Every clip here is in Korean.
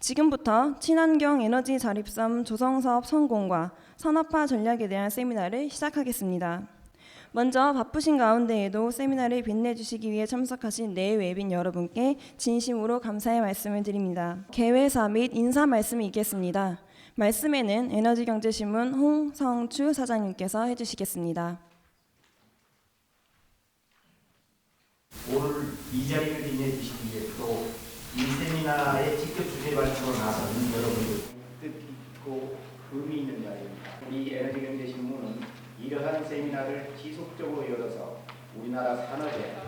지금부터 친환경 에너지 자립섬 조성사업 성공과 산업화 전략에 대한 세미나를 시작하겠습니다. 먼저 바쁘신 가운데에도 세미나를 빛내주시기 위해 참석하신 내외빈 여러분께 진심으로 감사의 말씀을 드립니다. 개회사 및 인사 말씀이 있겠습니다. 말씀에는 에너지경제신문 홍성추 사장님께서 해주시겠습니다. 오늘 이 자리를 빛내주시기 위해 또 이 세미나에 직접 주제 발표로 나서는 여러분들 뜻깊고 의미 있는 자리입니다. 우리 에너지경제신문은 이러한 세미나를 지속적으로 열어서 우리나라 산업에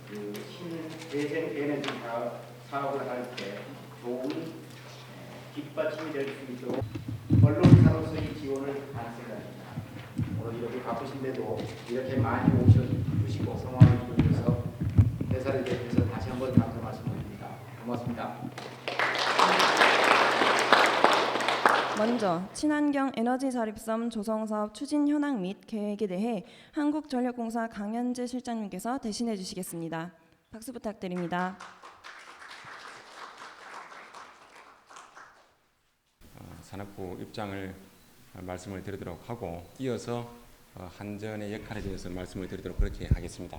신재생 에너지 사업을 할 때 좋은 뒷받침이 될 수 있도록 언론사로서의 지원을 하는 생각입니다. 오늘 이렇게 바쁘신데도 이렇게 많이 오셔주시고 성원을 주셔서 회사를 대표해서 다시 한번 감사 말씀드립니다. 고맙습니다. 먼저 친환경 에너지 자립섬 조성사업 추진 현황 및 계획에 대해 한국전력공사 강현재 실장님께서 대신해 주시겠습니다. 박수 부탁드립니다. 산업부 입장을 말씀을 드리도록 하고 이어서 한전의 역할에 대해서 말씀을 드리도록 그렇게 하겠습니다.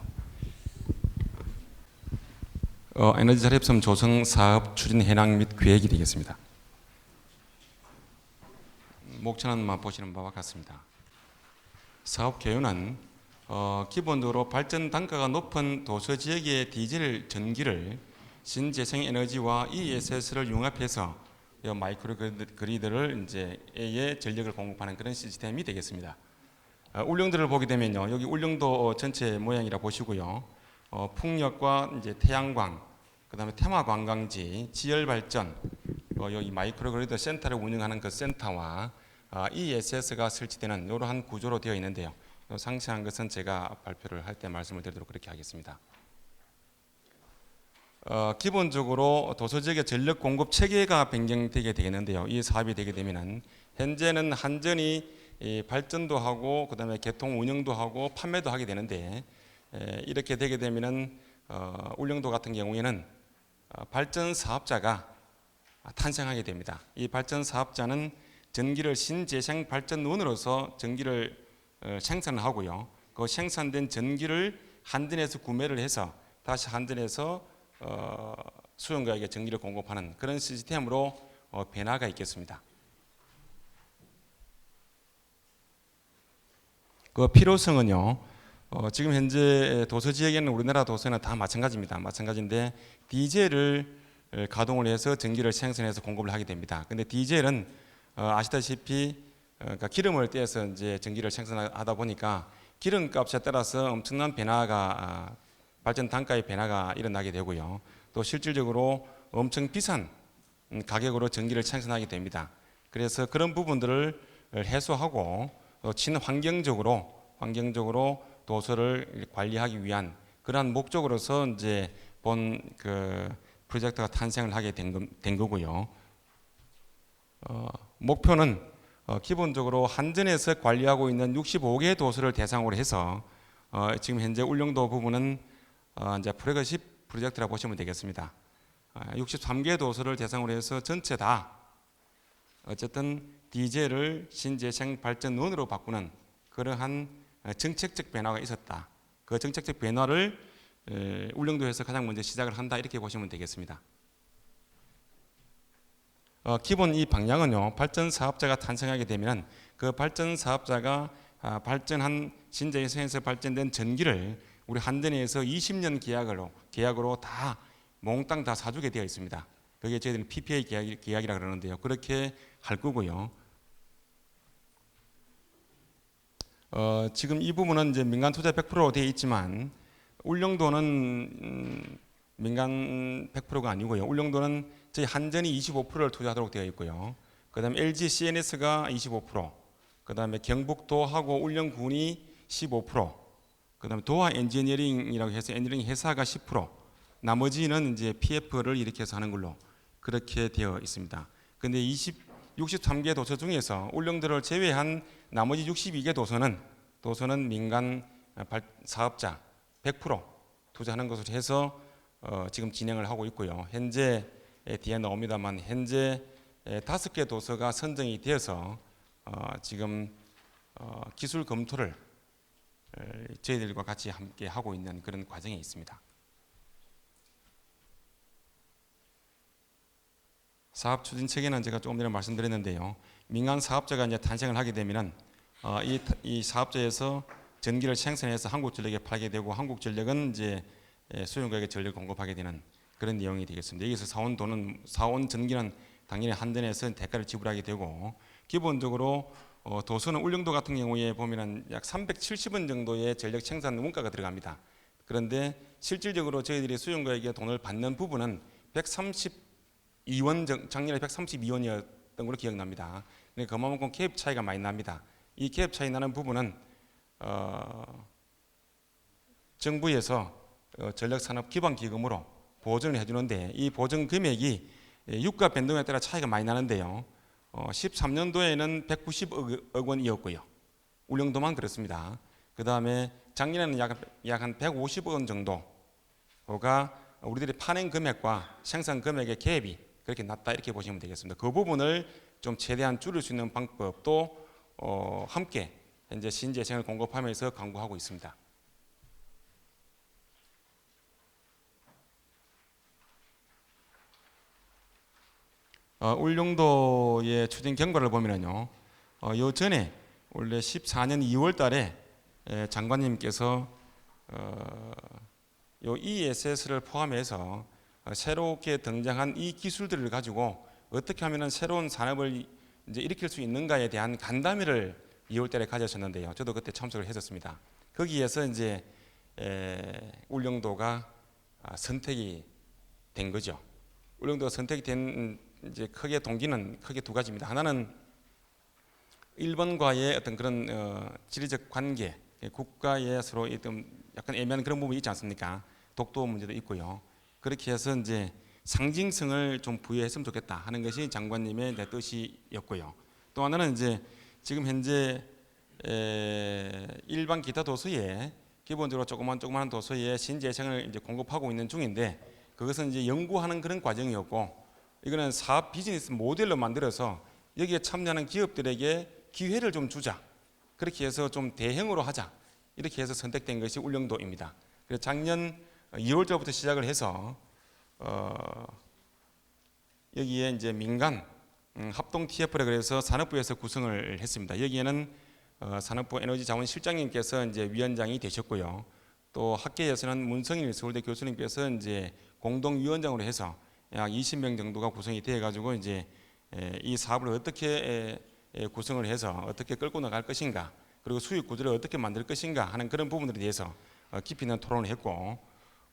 에너지 자립섬 조성 사업 추진 현황 및 계획이 되겠습니다. 목차는 보시는 바와 같습니다. 사업 개요는 기본적으로 발전 단가가 높은 도서 지역의 디젤 전기를 신재생에너지와 ESS를 융합해서 마이크로 그리드를 A에 전력을 공급하는 그런 시스템이 되겠습니다. 울릉도를 보게 되면요, 여기 울릉도 전체 모양이라 보시고요, 풍력과 태양광, 그다음에 테마 관광지, 지열 발전, 여기 마이크로 그리드 센터를 운영하는 그 센터와 ESS가 설치되는 이러한 구조로 되어 있는데요. 상세한 것은 제가 발표를 할 때 말씀을 드리도록 그렇게 하겠습니다. 기본적으로 도서지역의 전력 공급 체계가 변경되게 되겠는데요. 이 사업이 되게 되면은 현재는 한전이 발전도 하고 그다음에 개통 운영도 하고 판매도 하게 되는데, 이렇게 되게 되면은 울릉도 같은 경우에는 발전 사업자가 탄생하게 됩니다. 이 발전 사업자는 전기를 신재생 발전원으로서 전기를 생산하고요. 그 생산된 전기를 한전에서 구매를 해서 다시 한전에서 수용자에게 전기를 공급하는 그런 시스템으로 변화가 있겠습니다. 그 필요성은요, 지금 현재 도서 지역에는 우리나라 도서는 다 마찬가지입니다. 마찬가지인데 디젤을 가동을 해서 전기를 생산해서 공급을 하게 됩니다. 근데 디젤은 아시다시피 그러니까 기름을 떼서 이제 전기를 생산하다 보니까 기름값에 따라서 엄청난 변화가 발전 단가의 변화가 일어나게 되고요. 또 실질적으로 엄청 비싼 가격으로 전기를 생산하게 됩니다. 그래서 그런 부분들을 해소하고 친환경적으로 도서를 관리하기 위한 그러한 목적으로서 이제 본 그 프로젝트가 탄생을 하게 된 거고요. 목표는 기본적으로 한전에서 관리하고 있는 65개 도서를 대상으로 해서 지금 현재 울릉도 부분은 이제 프로그레시브 프로젝트라 보시면 되겠습니다. 63개 도서를 대상으로 해서 전체 다 어쨌든 디젤을 신재생 발전원으로 바꾸는 그러한 정책적 변화가 있었다. 그 정책적 변화를 울릉도에서 가장 먼저 시작을 한다, 이렇게 보시면 되겠습니다. 기본 이 방향은요, 발전 사업자가 탄생하게 되면 그 발전 사업자가 발전한 신재생에서 발전된 전기를 우리 한전에서 20년 계약으로 다 몽땅 다 사주게 되어 있습니다. 그게 저희들은 PPA 계약이라 그러는데요. 그렇게 할 거고요. 지금 이 부분은 이제 민간 투자 100%로 되어 있지만 울릉도는 민간 100%가 아니고요. 울릉도는 저희 한전이 25%를 투자하도록 되어 있고요. 그다음에 LG CNS가 25%, 그다음에 경북도하고 울릉군이 15%, 그다음에 도화 엔지니어링이라고 해서 엔지니어링 회사가 10%, 나머지는 이제 PF를 일으켜서 하는 걸로 그렇게 되어 있습니다. 근데 63개 도서 중에서 울릉도를 제외한 나머지 62개 도서는 민간 사업자 100% 투자하는 것으로 해서 지금 진행을 하고 있고요. 현재 뒤에 나옵니다만 현재 5개 도서가 선정이 되어서 지금 기술 검토를 저희들과 같이 함께 하고 있는 그런 과정에 있습니다. 사업 추진 체계는 제가 조금 전에 말씀드렸는데요. 민간 사업자가 이제 탄생을 하게 되면은 이 사업자에서 전기를 생산해서 한국전력에 팔게 되고 한국전력은 이제 수용가에게 전력을 공급하게 되는 그런 내용이 되겠습니다. 여기서 사온 전기는 당연히 한전에서 대가를 지불하게 되고 기본적으로 도서는 울릉도 같은 경우에 보면은 약 370원 정도의 전력 생산 원가가 들어갑니다. 그런데 실질적으로 저희들이 수용가에게 돈을 받는 부분은 132원 작년에 132원이었던 걸로 기억납니다. 그러니까 그만큼 갭 차이가 많이 납니다. 이 갭 차이 나는 부분은 정부에서 전력산업기반기금으로 보전을 해주는데 이 보전 금액이 유가 변동에 따라 차이가 많이 나는데요. 13년도에는 190억 원이었고요. 울릉도만 그렇습니다. 그 다음에 작년에는 약 한 150억 원 정도가 우리들이 파낸 금액과 생산 금액의 갭이 그렇게 낮다 이렇게 보시면 되겠습니다. 그 부분을 좀 최대한 줄일 수 있는 방법도 함께 현재 신재생을 공급하면서 강구하고 있습니다. 울릉도의 추진 경과를 보면요, 요 전에 원래 14년 2월달에 장관님께서 요 ESS를 포함해서 새롭게 등장한 이 기술들을 가지고 어떻게 하면은 새로운 산업을 이제 일으킬 수 있는가에 대한 간담회를 2월달에 가졌었는데요. 저도 그때 참석을 했었습니다. 거기에서 이제 울릉도가 선택이 된 거죠. 울릉도가 선택이 된 이제 크게 동기는 크게 두 가지입니다. 하나는 일본과의 어떤 그런 지리적 관계, 국가의 서로 어떤 약간 애매한 그런 부분이 있지 않습니까? 독도 문제도 있고요. 그렇게 해서 이제 상징성을 좀 부여했으면 좋겠다 하는 것이 장관님의 뜻이었고요. 또 하나는 이제 지금 현재 일반 기타 도서에 기본적으로 조그만 도서에 신재생을 이제 공급하고 있는 중인데 그것은 이제 연구하는 그런 과정이었고 이거는 사업 비즈니스 모델로 만들어서 여기에 참여하는 기업들에게 기회를 좀 주자. 그렇게 해서 좀 대형으로 하자. 이렇게 해서 선택된 것이 울릉도입니다. 그래서 작년 2월달부터 시작을 해서 여기에 이제 민간 합동 TF라 그래서 산업부에서 구성을 했습니다. 여기에는 산업부 에너지자원실장님께서 이제 위원장이 되셨고요. 또 학계에서는 문성일 서울대 교수님께서 이제 공동위원장으로 해서 약 20명 정도가 구성이 되어 가지고 이제 이 사업을 어떻게 구성을 해서 어떻게 끌고 나갈 것인가 그리고 수익 구조를 어떻게 만들 것인가 하는 그런 부분들에 대해서 깊이 있는 토론을 했고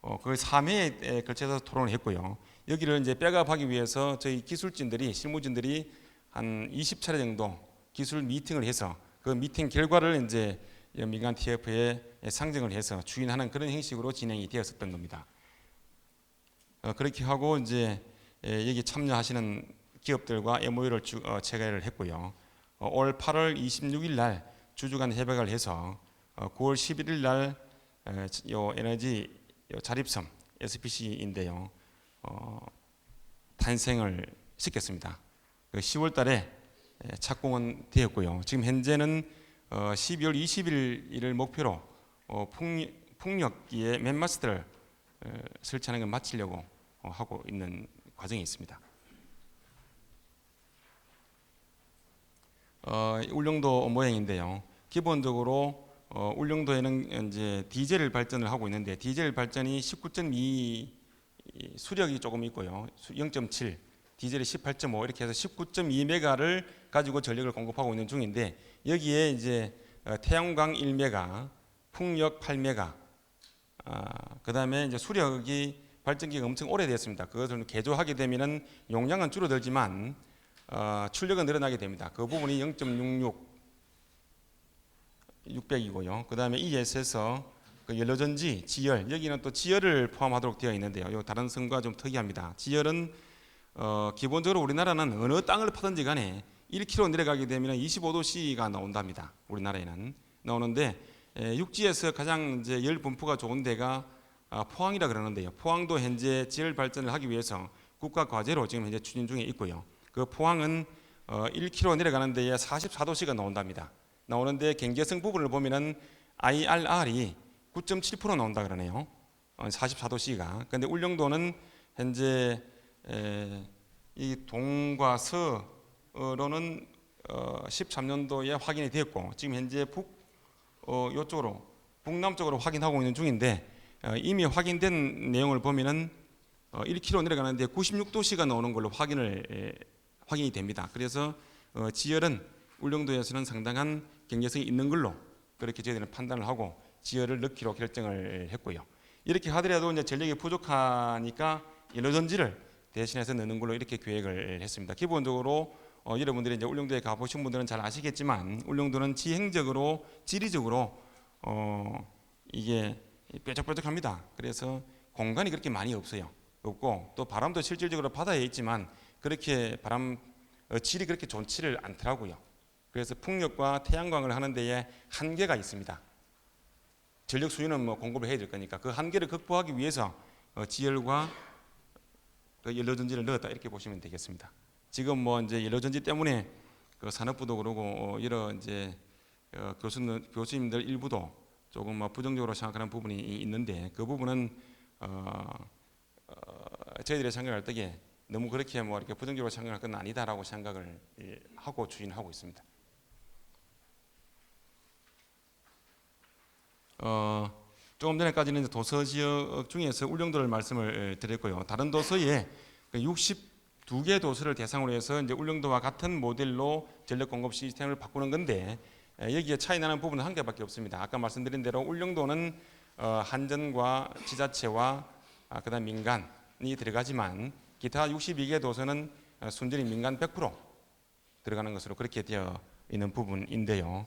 그걸 3회에 걸쳐서 토론을 했고요. 여기를 이제 백업하기 위해서 저희 기술진들이 실무진들이 한 20차례 정도 기술 미팅을 해서 그 미팅 결과를 이제 민간 TF에 상정을 해서 추인하는 그런 형식으로 진행이 되었었던 겁니다. 그렇게 하고 이제 여기 참여하시는 기업들과 MOU를 체결을 했고요. 올 8월 26일 날 주주간 협약을 해서 9월 11일 날 요 에너지 자립섬 SPC인데요. 탄생을 시켰습니다. 10월 달에 착공은 되었고요. 지금 현재는 12월 20일을 목표로 풍력기의 맨 마스트를 설치하는 걸 마치려고 하고 있는 과정이 있습니다. 울릉도 모양인데요. 기본적으로 울릉도에는 이제 디젤 발전을 하고 있는데 디젤 발전이 19.2 수력이 조금 있고요. 0.7 디젤이 18.5 이렇게 해서 19.2메가를 가지고 전력을 공급하고 있는 중인데 여기에 이제 태양광 1메가, 풍력 8메가, 그다음에 이제 수력이 발전기가 엄청 오래됐습니다. 그것을 개조하게 되면은 용량은 줄어들지만 출력은 늘어나게 됩니다. 그 부분이 0.66 600이고요. 그다음에 ES에서 그 연료전지, 지열 여기는 또 지열을 포함하도록 되어 있는데요. 요 다른 섬과 좀 특이합니다. 지열은 기본적으로 우리나라는 어느 땅을 파든지 간에 1km 내려가게 되면 25도씨가 나온답니다. 우리나라에는 나오는데 육지에서 가장 이제 열 분포가 좋은 데가 포항이라 그러는데요. 포항도 현재 지열 발전을 하기 위해서 국가 과제로 지금 현재 추진 중에 있고요. 그 포항은 1km 내려가는 데에 44도씨가 나온답니다. 나오는데 경계성 부분을 보면은 IRR이 9.7% 나온다 그러네요. 44도씨가. 근데 울릉도는 현재 이 동과 서로는 13년도에 확인이 되었고 지금 현재 요쪽으로 북남쪽으로 확인하고 있는 중인데 이미 확인된 내용을 보면은 1km 내려가는데 96도씨가 나오는 걸로 확인이 됩니다. 그래서 지열은 울릉도에서는 상당한 경계성이 있는 걸로 그렇게 저희들은 판단을 하고 지열을 넣기로 결정을 했고요. 이렇게 하더라도 이제 전력이 부족하니까 에너전지를 대신해서 넣는 걸로 이렇게 계획을 했습니다. 기본적으로 여러분들이 이제 울릉도에 가보신 분들은 잘 아시겠지만 울릉도는 지형적으로 지리적으로 이게 뾰족뾰족합니다. 그래서 공간이 그렇게 많이 없고 또 바람도 실질적으로 바다에 있지만 그렇게 질이 그렇게 좋지를 않더라고요. 그래서 풍력과 태양광을 하는 데에 한계가 있습니다. 전력 수요는 공급을 해야 될 거니까 그 한계를 극복하기 위해서 지열과 연료전지를 넣었다 이렇게 보시면 되겠습니다. 지금 이제 연료전지 때문에 그 산업부도 그러고 이런 이제 교수님들 일부도 조금 부정적으로 생각하는 부분이 있는데 그 부분은 저희들이 생각할 때에 너무 그렇게 이렇게 부정적으로 생각할 건 아니다라고 생각을 하고 추진하고 있습니다. 조금 전에까지는 이제 도서 지역 중에서 울릉도를 말씀을 드렸고요. 다른 도서에 62개 도서를 대상으로 해서 이제 울릉도와 같은 모델로 전력 공급 시스템을 바꾸는 건데 여기에 차이 나는 부분은 한 개밖에 없습니다. 아까 말씀드린 대로 울릉도는 한전과 지자체와 그다음 민간이 들어가지만 기타 62개 도서는 순전히 민간 100% 들어가는 것으로 그렇게 되어 있는 부분인데요.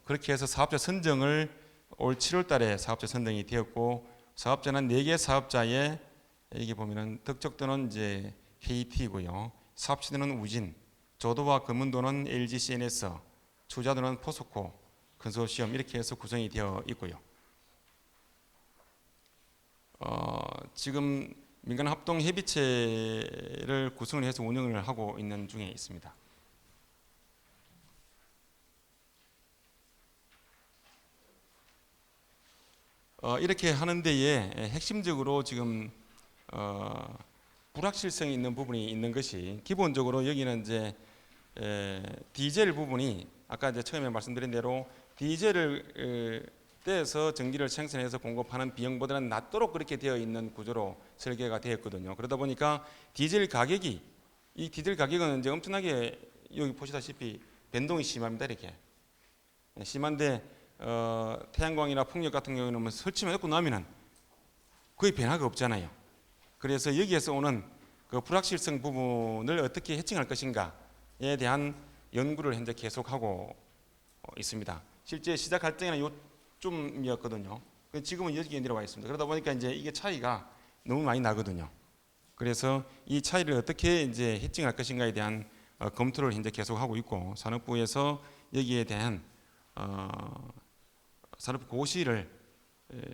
그렇게 해서 사업자 선정을 올 7월 달에 사업자 선정이 되었고 사업자는 4개 사업자에 여기 보면은 덕적도는 이제 KT고요. 사업지도는 우진, 조도와 금은도는 LG CNS, 투자도는 포스코 컨소시엄 이렇게 해서 구성이 되어 있고요. 지금 민간 합동 협의체를 구성을 해서 운영을 하고 있는 중에 있습니다. 이렇게 하는 데에 핵심적으로 지금 불확실성이 있는 부분이 있는 것이 기본적으로 여기는 이제 디젤 부분이 아까 이제 처음에 말씀드린 대로 디젤을 떼서 전기를 생산해서 공급하는 비용보다는 낮도록 그렇게 되어 있는 구조로 설계가 되었거든요. 그러다 보니까 디젤 가격은 이제 엄청나게 여기 보시다시피 변동이 심합니다. 이렇게 심한데 태양광이나 풍력 같은 경우는 설치만 했고 나면은 거의 변화가 없잖아요. 그래서 여기에서 오는 그 불확실성 부분을 어떻게 해칭할 것인가에 대한 연구를 현재 계속하고 있습니다. 실제 시작할 때는 요쯤이었거든요. 지금은 여기에 내려와 있습니다. 그러다 보니까 이제 이게 차이가 너무 많이 나거든요. 그래서 이 차이를 어떻게 이제 해칭할 것인가에 대한 검토를 현재 계속하고 있고 산업부에서 여기에 대한 산업부 고시를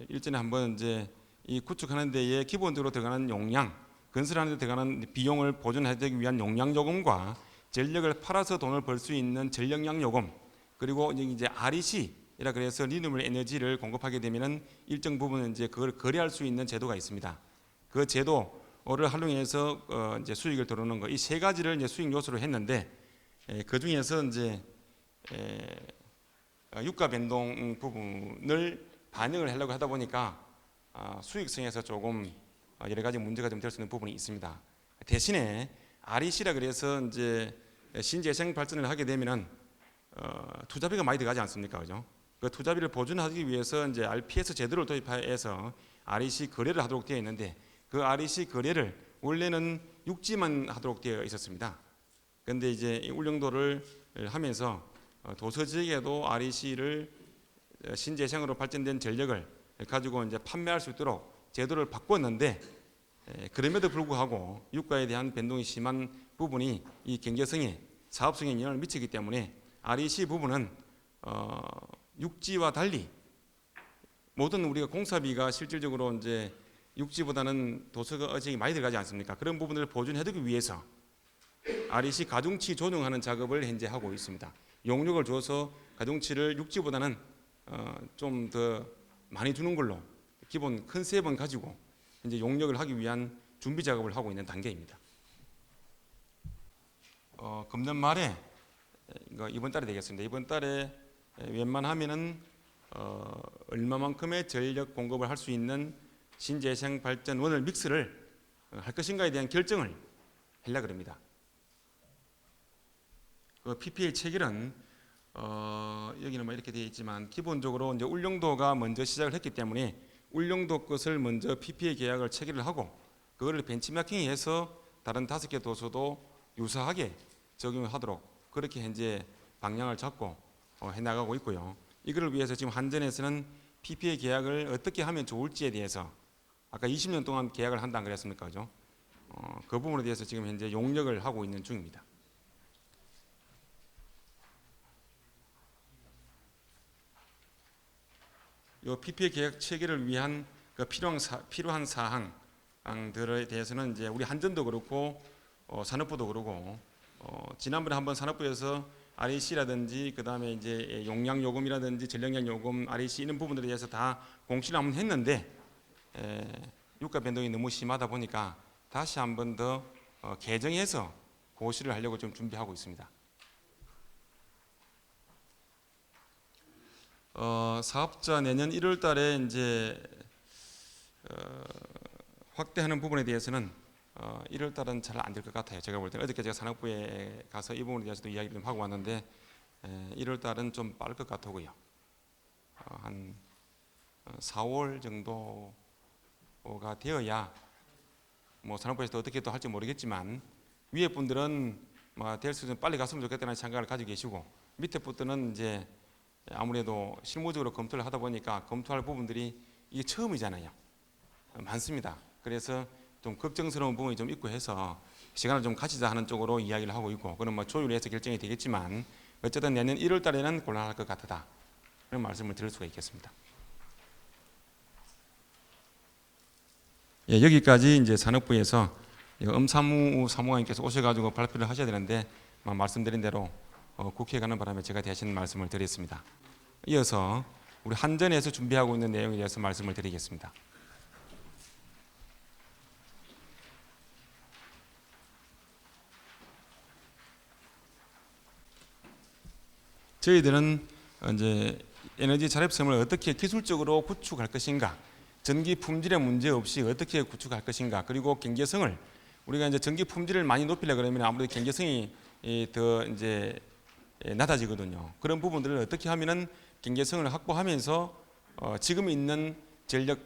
일전에 한번 이제 이 구축하는 데에 기본적으로 들어가는 용량, 건설하는 데 들어가는 비용을 보존하기 위한 용량 요금과 전력을 팔아서 돈을 벌 수 있는 전력량 요금 그리고 이제 REC이라 그래서 리뉴얼 에너지를 공급하게 되면은 일정 부분은 이제 그걸 거래할 수 있는 제도가 있습니다. 그 제도를 활용해서 이제 수익을 들어오는 거 이 세 가지를 이제 수익 요소로 했는데 그 중에서 이제 유가 변동 부분을 반영을 하려고 하다 보니까 수익성에서 조금 여러 가지 문제가 좀 될 수 있는 부분이 있습니다. 대신에 REC라 그래서 이제 신재생 발전을 하게 되면은 투자비가 많이 들어가지 않습니까, 그죠? 그 투자비를 보존하기 위해서 이제 RPS 제도를 도입해서 REC 거래를 하도록 되어 있는데 그 REC 거래를 원래는 육지만 하도록 되어 있었습니다. 그런데 이제 울릉도를 하면서 도서 지역에도 REC를 신재생으로 발전된 전력을 가지고 이제 판매할 수 있도록 제도를 바꿨는데 그럼에도 불구하고 유가에 대한 변동이 심한 부분이 이 경제성에 사업성에 영향을 미치기 때문에 REC 부분은 육지와 달리 모든 우리가 공사비가 실질적으로 이제 육지보다는 도서가 어직이 많이 들어가지 않습니까? 그런 부분들을 보존해두기 위해서 REC 가중치 조정하는 작업을 현재 하고 있습니다. 용역을 줘서 가중치를 육지보다는 좀 더 많이 주는 걸로 기본 컨셉은 가지고 이제 용역을 하기 위한 준비 작업을 하고 있는 단계입니다. 금년 말에 이번 달에 되겠습니다. 이번 달에 웬만하면은 얼마만큼의 전력 공급을 할 수 있는 신재생 발전원을 믹스를 할 것인가에 대한 결정을 하려고 합니다. 그 PPA 체결은 여기는 뭐 이렇게 되어 있지만 기본적으로 이제 울릉도가 먼저 시작을 했기 때문에 울릉도 것을 먼저 PPA 계약을 체결을 하고 그거를 벤치마킹해서 다른 5개 도서도 유사하게 적용을 하도록 그렇게 현재 방향을 잡고 해나가고 있고요. 이거를 위해서 지금 한전에서는 PPA 계약을 어떻게 하면 좋을지에 대해서 아까 20년 동안 계약을 한다 그랬습니까? 그죠? 그 부분에 대해서 지금 현재 용역을 하고 있는 중입니다. 이 PPA 계약 체결을 위한 그 필요한 사항들에 대해서는 이제 우리 한전도 그렇고 산업부도 그렇고 지난번에 한번 산업부에서 REC라든지 그다음에 이제 용량 요금이라든지 전력량 요금, REC 이런 부분들에 대해서 다 공시를 한번 했는데 유가 변동이 너무 심하다 보니까 다시 한번 더 개정해서 고시를 하려고 좀 준비하고 있습니다. 사업자 내년 1월 달에 이제 확대하는 부분에 대해서는 1월 달은 잘 안 될 것 같아요. 제가 볼 때는 어저께 제가 산업부에 가서 이 부분에 대해서도 이야기를 좀 하고 왔는데 1월 달은 좀 빠를 것 같고요. 한 4월 정도가 되어야 뭐 산업부에서 어떻게 또 할지 모르겠지만 위에 분들은 될 수 있으면 빨리 갔으면 좋겠다는 생각을 가지고 계시고 밑에 분들은 이제 아무래도 실무적으로 검토를 하다 보니까 검토할 부분들이 이게 처음이잖아요. 많습니다. 그래서 좀 걱정스러운 부분이 좀 있고 해서 시간을 좀 가지자 하는 쪽으로 이야기를 하고 있고 그건 뭐 조율해서 결정이 되겠지만 어쨌든 내년 1월 달에는 곤란할 것 같다. 그런 말씀을 드릴 수가 있겠습니다. 예, 여기까지 이제 산업부에서 사무관님께서 오셔가지고 발표를 하셔야 되는데 말씀드린 대로 국회에 가는 바람에 제가 대신 말씀을 드렸습니다. 이어서 우리 한전에서 준비하고 있는 내용에 대해서 말씀을 드리겠습니다. 저희들은 이제 에너지 자립성을 어떻게 기술적으로 구축할 것인가, 전기 품질의 문제 없이 어떻게 구축할 것인가, 그리고 경제성을 우리가 이제 전기 품질을 많이 높이려 그러면 아무래도 경제성이 더 이제 낮아지거든요. 그런 부분들을 어떻게 하면은 경제성을 확보하면서 지금 있는 전력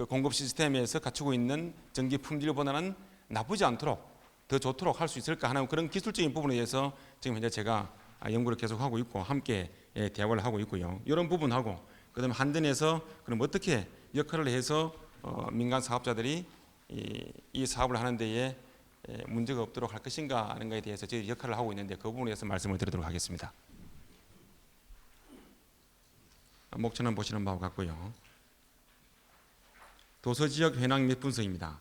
공급 시스템에서 갖추고 있는 전기 품질보다는 나쁘지 않도록 더 좋도록 할 수 있을까 하는 그런 기술적인 부분에 대해서 지금 현재 제가 연구를 계속하고 있고 함께 대화를 하고 있고요. 이런 부분하고 그다음에 한전에서 그럼 어떻게 역할을 해서 민간 사업자들이 이 사업을 하는 데에 문제가 없도록 할 것인가 하는 것에 대해서 저희 역할을 하고 있는데 그 부분에 대해서 말씀을 드리도록 하겠습니다. 목차는 보시는 바와 같고요. 도서지역 현황 및 분석입니다.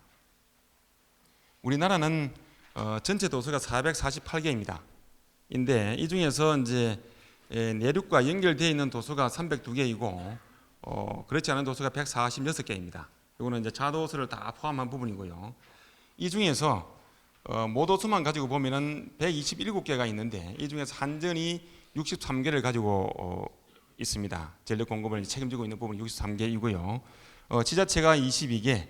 우리나라는 전체 도서가 448개입니다. 인데 이 중에서 이제 내륙과 연결되어 있는 도서가 302개이고 그렇지 않은 도서가 146개입니다. 이거는 이제 자도서를 다 포함한 부분이고요. 이 중에서 모도서만 가지고 보면은 127개가 있는데 이 중에서 한전이 63개를 가지고 있습니다. 전력 공급을 책임지고 있는 부분이 63개이고요. 지자체가 22개,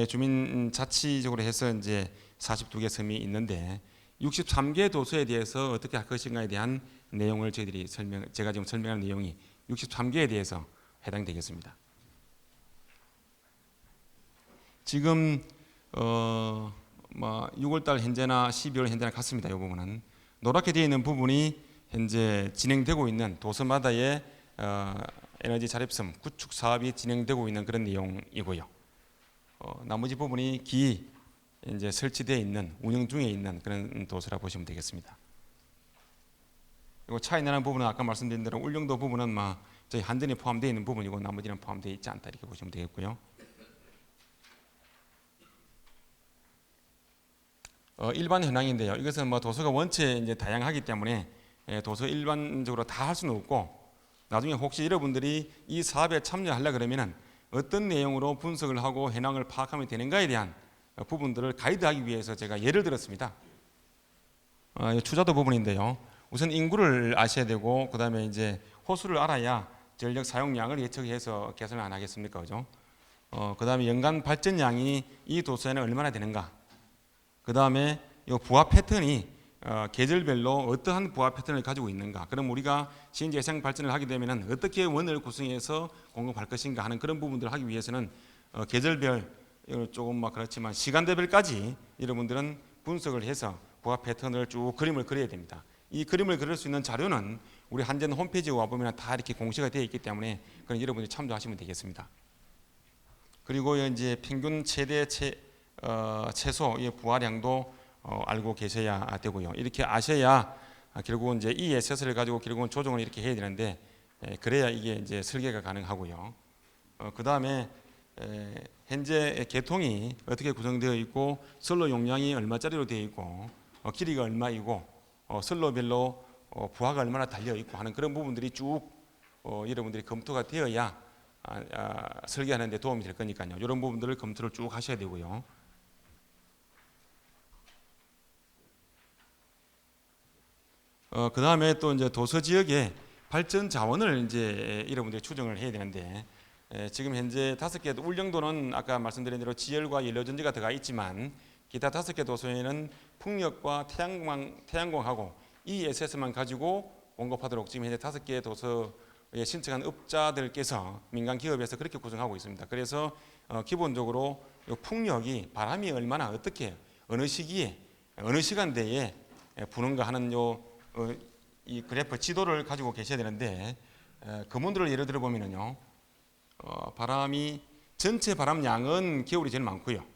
주민자치적으로 해서 이제 42개 섬이 있는데 63개 도서에 대해서 어떻게 할 것인가에 대한 내용을 제가 지금 설명한 내용이 63개에 대해서 해당되겠습니다. 지금 6월달 현재나 12월 현재나 같습니다. 이 부분은 노랗게 되어 있는 부분이 현재 진행되고 있는 도서마다의 에너지 자립성 구축 사업이 진행되고 있는 그런 내용이고요. 나머지 부분이 이제 설치되어 있는 운영 중에 있는 그런 도서라 보시면 되겠습니다. 그리고 차이 나는 부분은 아까 말씀드린 대로 울릉도 부분은 저희 한전이 포함되어 있는 부분이고 나머지는 포함되어 있지 않다 이렇게 보시면 되겠고요. 일반 현황인데요. 이것은 뭐 도서가 원체 이제 다양하기 때문에 도서 일반적으로 다 할 수는 없고, 나중에 혹시 여러분들이 이 사업에 참여하려 그러면은 어떤 내용으로 분석을 하고 현황을 파악하면 되는가에 대한 부분들을 가이드하기 위해서 제가 예를 들었습니다. 추자도 부분인데요. 우선 인구를 아셔야 되고, 그 다음에 이제 호수를 알아야 전력 사용량을 예측해서 계산을 안 하겠습니까, 그죠? 그 다음에 연간 발전량이 이 도서에는 얼마나 되는가. 그 다음에 이 부하 패턴이 계절별로 어떠한 부하 패턴을 가지고 있는가. 그럼 우리가 신재생 발전을 하게 되면 어떻게 원을 구성해서 공급할 것인가 하는 그런 부분들을 하기 위해서는 계절별, 조금 막 그렇지만 시간대별까지 여러분들은 분석을 해서 부하 패턴을 쭉 그림을 그려야 됩니다. 이 그림을 그릴 수 있는 자료는 우리 한전 홈페이지에 와보면 다 이렇게 공시가 되어 있기 때문에 그건 여러분이 참조하시면 되겠습니다. 그리고 이제 평균 최대 최소의 부하량도 알고 계셔야 되고요. 이렇게 아셔야 결국은 이제 이 에셋을 가지고 결국은 조정을 이렇게 해야 되는데, 그래야 이게 이제 설계가 가능하고요. 그 다음에 현재 계통이 어떻게 구성되어 있고, 선로 용량이 얼마짜리로 되어 있고, 길이가 얼마이고, 선로별로 부하가 얼마나 달려 있고 하는 그런 부분들이 쭉 여러분들이 검토가 되어야 설계하는 데 도움이 될 거니까요. 이런 부분들을 검토를 쭉 하셔야 되고요. 그 다음에 또 이제 도서 지역의 발전 자원을 이제 여러분들이 추정을 해야 되는데, 지금 현재 5개 울릉도는 아까 말씀드린 대로 지열과 연료전지가 들어가 있지만, 기타 5개 도서에는 풍력과 태양광하고 ESS만 가지고 공급하도록 지금 현재 5개 도서에 신청한 업자들께서 민간 기업에서 그렇게 구성하고 있습니다. 그래서 기본적으로 풍력이 바람이 얼마나 어떻게 어느 시기에 어느 시간대에 부는가 하는 이 그래프 지도를 가지고 계셔야 되는데, 금온도를 예를 들어 보면은요, 바람이 전체 바람량은 겨울이 제일 많고요.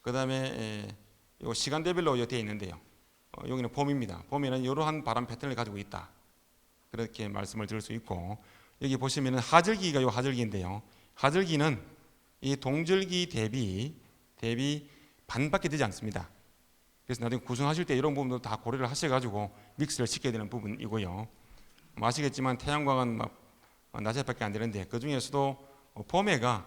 그 다음에 요 시간대별로 되어 있는데요. 여기는 봄입니다. 봄에는 이러한 바람 패턴을 가지고 있다. 그렇게 말씀을 드릴 수 있고, 여기 보시면은 하절기가 요 하절기인데요. 하절기는 이 동절기 대비 반밖에 되지 않습니다. 그래서 나중에 구성하실 때 이런 부분도 다 고려를 하셔가지고 믹스를 시켜야 되는 부분이고요. 아시겠지만 태양광은 낮에밖에 안 되는데, 그 중에서도 봄에가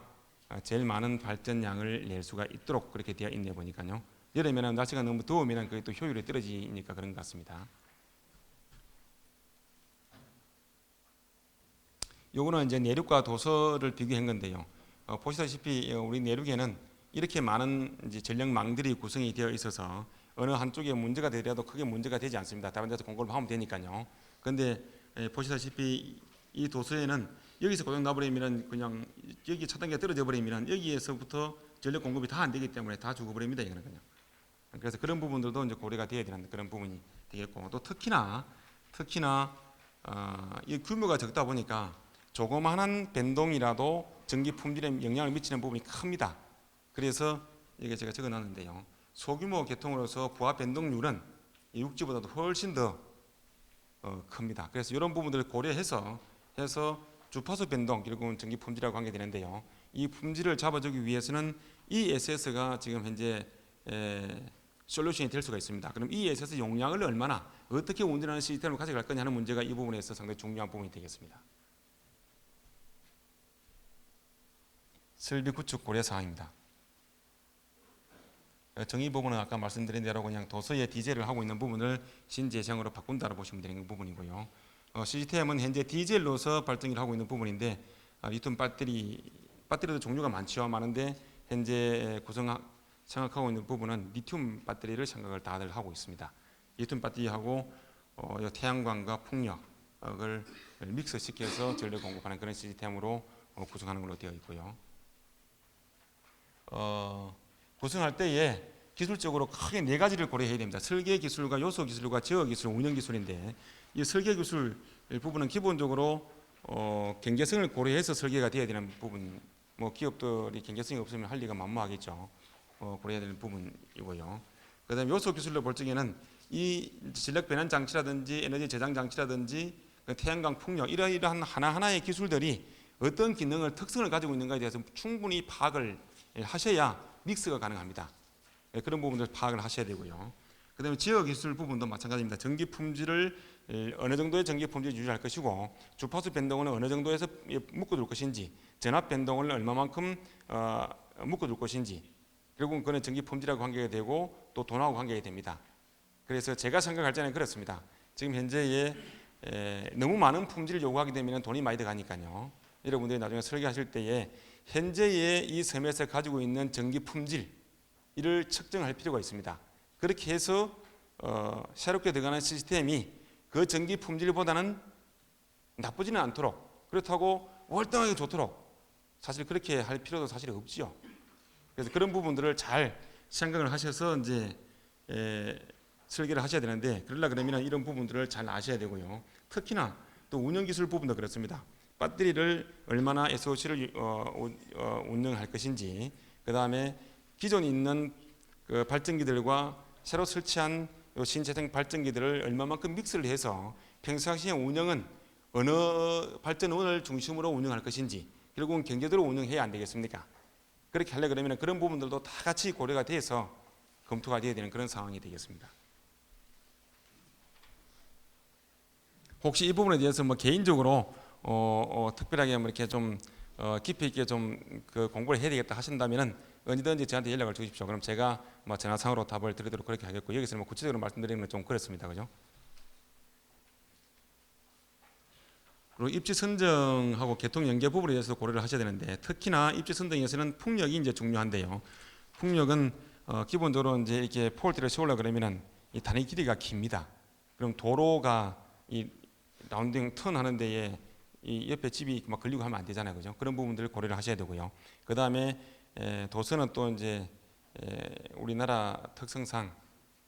제일 많은 발전량을 낼 수가 있도록 그렇게 되어 있네 보니까요. 여름에는 날씨가 너무 더우면 그게 또 효율이 떨어지니까 그런 것 같습니다. 요거는 이제 내륙과 도서를 비교한 건데요. 보시다시피 우리 내륙에는 이렇게 많은 이제 전력망들이 구성이 되어 있어서 어느 한쪽에 문제가 되더라도 크게 문제가 되지 않습니다. 다른 데서 공급을 하면 되니까요. 그런데 보시다시피 이 도서에는 여기서 고장 나버리면 그냥 여기 차단기가 떨어져 버리면 여기에서부터 전력 공급이 다 안 되기 때문에 다 죽어버립니다. 이거는 그냥. 그래서 그런 부분들도 이제 고려가 되어야 되는 그런 부분이 되겠고, 또 특히나 이 규모가 적다 보니까 조그마한 변동이라도 전기 품질에 영향을 미치는 부분이 큽니다. 그래서 이게 제가 적어놨는데요. 소규모 계통으로서 부하 변동률은 육지보다도 훨씬 더 큽니다. 그래서 이런 부분들을 고려해서 주파수 변동, 결국은 전기 품질하고 관계되는데요. 이 품질을 잡아주기 위해서는 이 ESS가 지금 현재 솔루션이 될 수가 있습니다. 그럼 이 ESS 용량을 얼마나 어떻게 운전하는 시스템을 가져갈 거냐 하는 문제가 이 부분에서 상당히 중요한 부분이 되겠습니다. 설비 구축 고려 사항입니다. 정의 부분은 아까 말씀드린 대로 그냥 도서에 디젤을 하고 있는 부분을 신재생으로 바꾼다고 보시면 되는 부분이고요. 시스템은 현재 디젤로서 발전기를 하고 있는 부분인데, 리튬 배터리도 종류가 많은데 현재 생각하고 있는 부분은 리튬 배터리를 생각을 다들 하고 있습니다. 리튬 배터리하고 태양광과 풍력을 믹스시켜서 전력 공급하는 그런 시스템으로 구성하는 걸로 되어 있고요. 구성할 때에 기술적으로 크게 4가지를 고려해야 됩니다. 설계 기술과 요소 기술과 제어 기술, 운영 기술인데, 이 설계 기술 부분은 기본적으로 경제성을 고려해서 설계가 되어야 되는 부분, 기업들이 경제성이 없으면 할 리가 만무하겠죠. 고려해야 되는 부분이고요. 그다음에 요소 기술로 볼 적에는 이 전력 변환 장치라든지 에너지 저장 장치라든지 태양광 풍력 이러한 하나하나의 기술들이 어떤 기능을 특성을 가지고 있는가에 대해서 충분히 파악을 하셔야 믹스가 가능합니다. 그런 부분들 파악을 하셔야 되고요. 그다음에 지역 기술 부분도 마찬가지입니다. 전기 품질을 어느 정도의 전기 품질을 유지할 것이고 주파수 변동은 어느 정도에서 묶어둘 것인지 전압 변동을 얼마만큼 묶어둘 것인지 결국은 그거는 전기 품질하고 관계가 되고 또 돈하고 관계가 됩니다. 그래서 제가 생각할 때는 그렇습니다. 지금 현재에 너무 많은 품질을 요구하게 되면 돈이 많이 들어가니까요. 여러분들이 나중에 설계하실 때에 현재의 이 섬에서 가지고 있는 전기 품질 이를 측정할 필요가 있습니다. 그렇게 해서 새롭게 들어가는 시스템이 그 전기 품질보다는 나쁘지는 않도록 그렇다고 월등하게 좋도록 사실 그렇게 할 필요도 사실 없지요. 그래서 그런 부분들을 잘 생각을 하셔서 이제 설계를 하셔야 되는데 그러면 이런 부분들을 잘 아셔야 되고요. 특히나 또 운영 기술 부분도 그렇습니다. 배터리를 얼마나 SOC를 운영할 것인지, 그 다음에 기존 있는 그 발전기들과 새로 설치한 신재생 발전기들을 얼마만큼 믹스를 해서 평상시에 운영은 어느 발전원을 중심으로 운영할 것인지 결국은 경제적으로 운영해야 안 되겠습니까? 그렇게 하려 그러면 그런 부분들도 다 같이 고려가 돼서 검토가 되어야 되는 그런 상황이 되겠습니다. 혹시 이 부분에 대해서 뭐 개인적으로 특별하게 뭐 이렇게 좀 깊이 있게 좀 그 공부를 해야 되겠다 하신다면은 언제든지 저한테 연락을 주십시오. 그럼 제가 뭐 전화상으로 답을 드리도록 그렇게 하겠고 여기서는 뭐 구체적으로 말씀드리는 건 좀 그렇습니다, 그죠? 그리고 입지 선정하고 개통 연계 부분에 대해서 고려를 하셔야 되는데 특히나 입지 선정에서는 풍력이 이제 중요한데요. 풍력은 기본적으로 이제 이렇게 폴대를 세우려 그러면은 이 단위 길이가 깁니다. 그럼 도로가 이 라운딩 턴 하는 데에 이 옆에 집이 막 걸리고 하면 안 되잖아요, 그죠? 그런 부분들을 고려를 하셔야 되고요. 그 다음에 도서는 또 이제 우리나라 특성상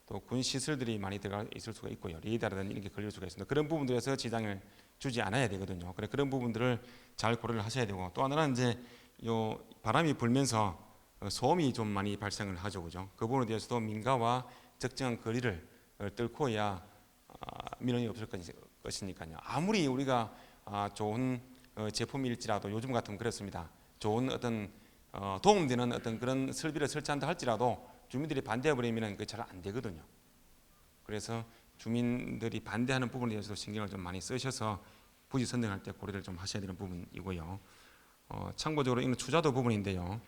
또 군 시설들이 많이 들어가 있을 수가 있고요. 레이더라든지 이렇게 걸릴 수가 있습니다. 그런 부분들에서 지장을 주지 않아야 되거든요. 그래 그런 부분들을 잘 고려를 하셔야 되고 또 하나는 이제 요 바람이 불면서 소음이 좀 많이 발생을 하죠, 그죠? 그 부분에 대해서도 민가와 적정한 거리를 뚫고야 민원이 없을 것이니까요. 아무리 우리가 좋은 제품일지라도 요즘 같으면 그렇습니다. 좋은 어떤 도움되는 어떤 그런 설비를 설치한다 할지라도 주민들이 반대해버리면 그게 잘 안 되거든요. 그래서 주민들이 반대하는 부분에 대해서 신경을 좀 많이 쓰셔서 부지 선정할 때 고려를 좀 하셔야 되는 부분이고요. 참고적으로 이건 투자도 부분인데요.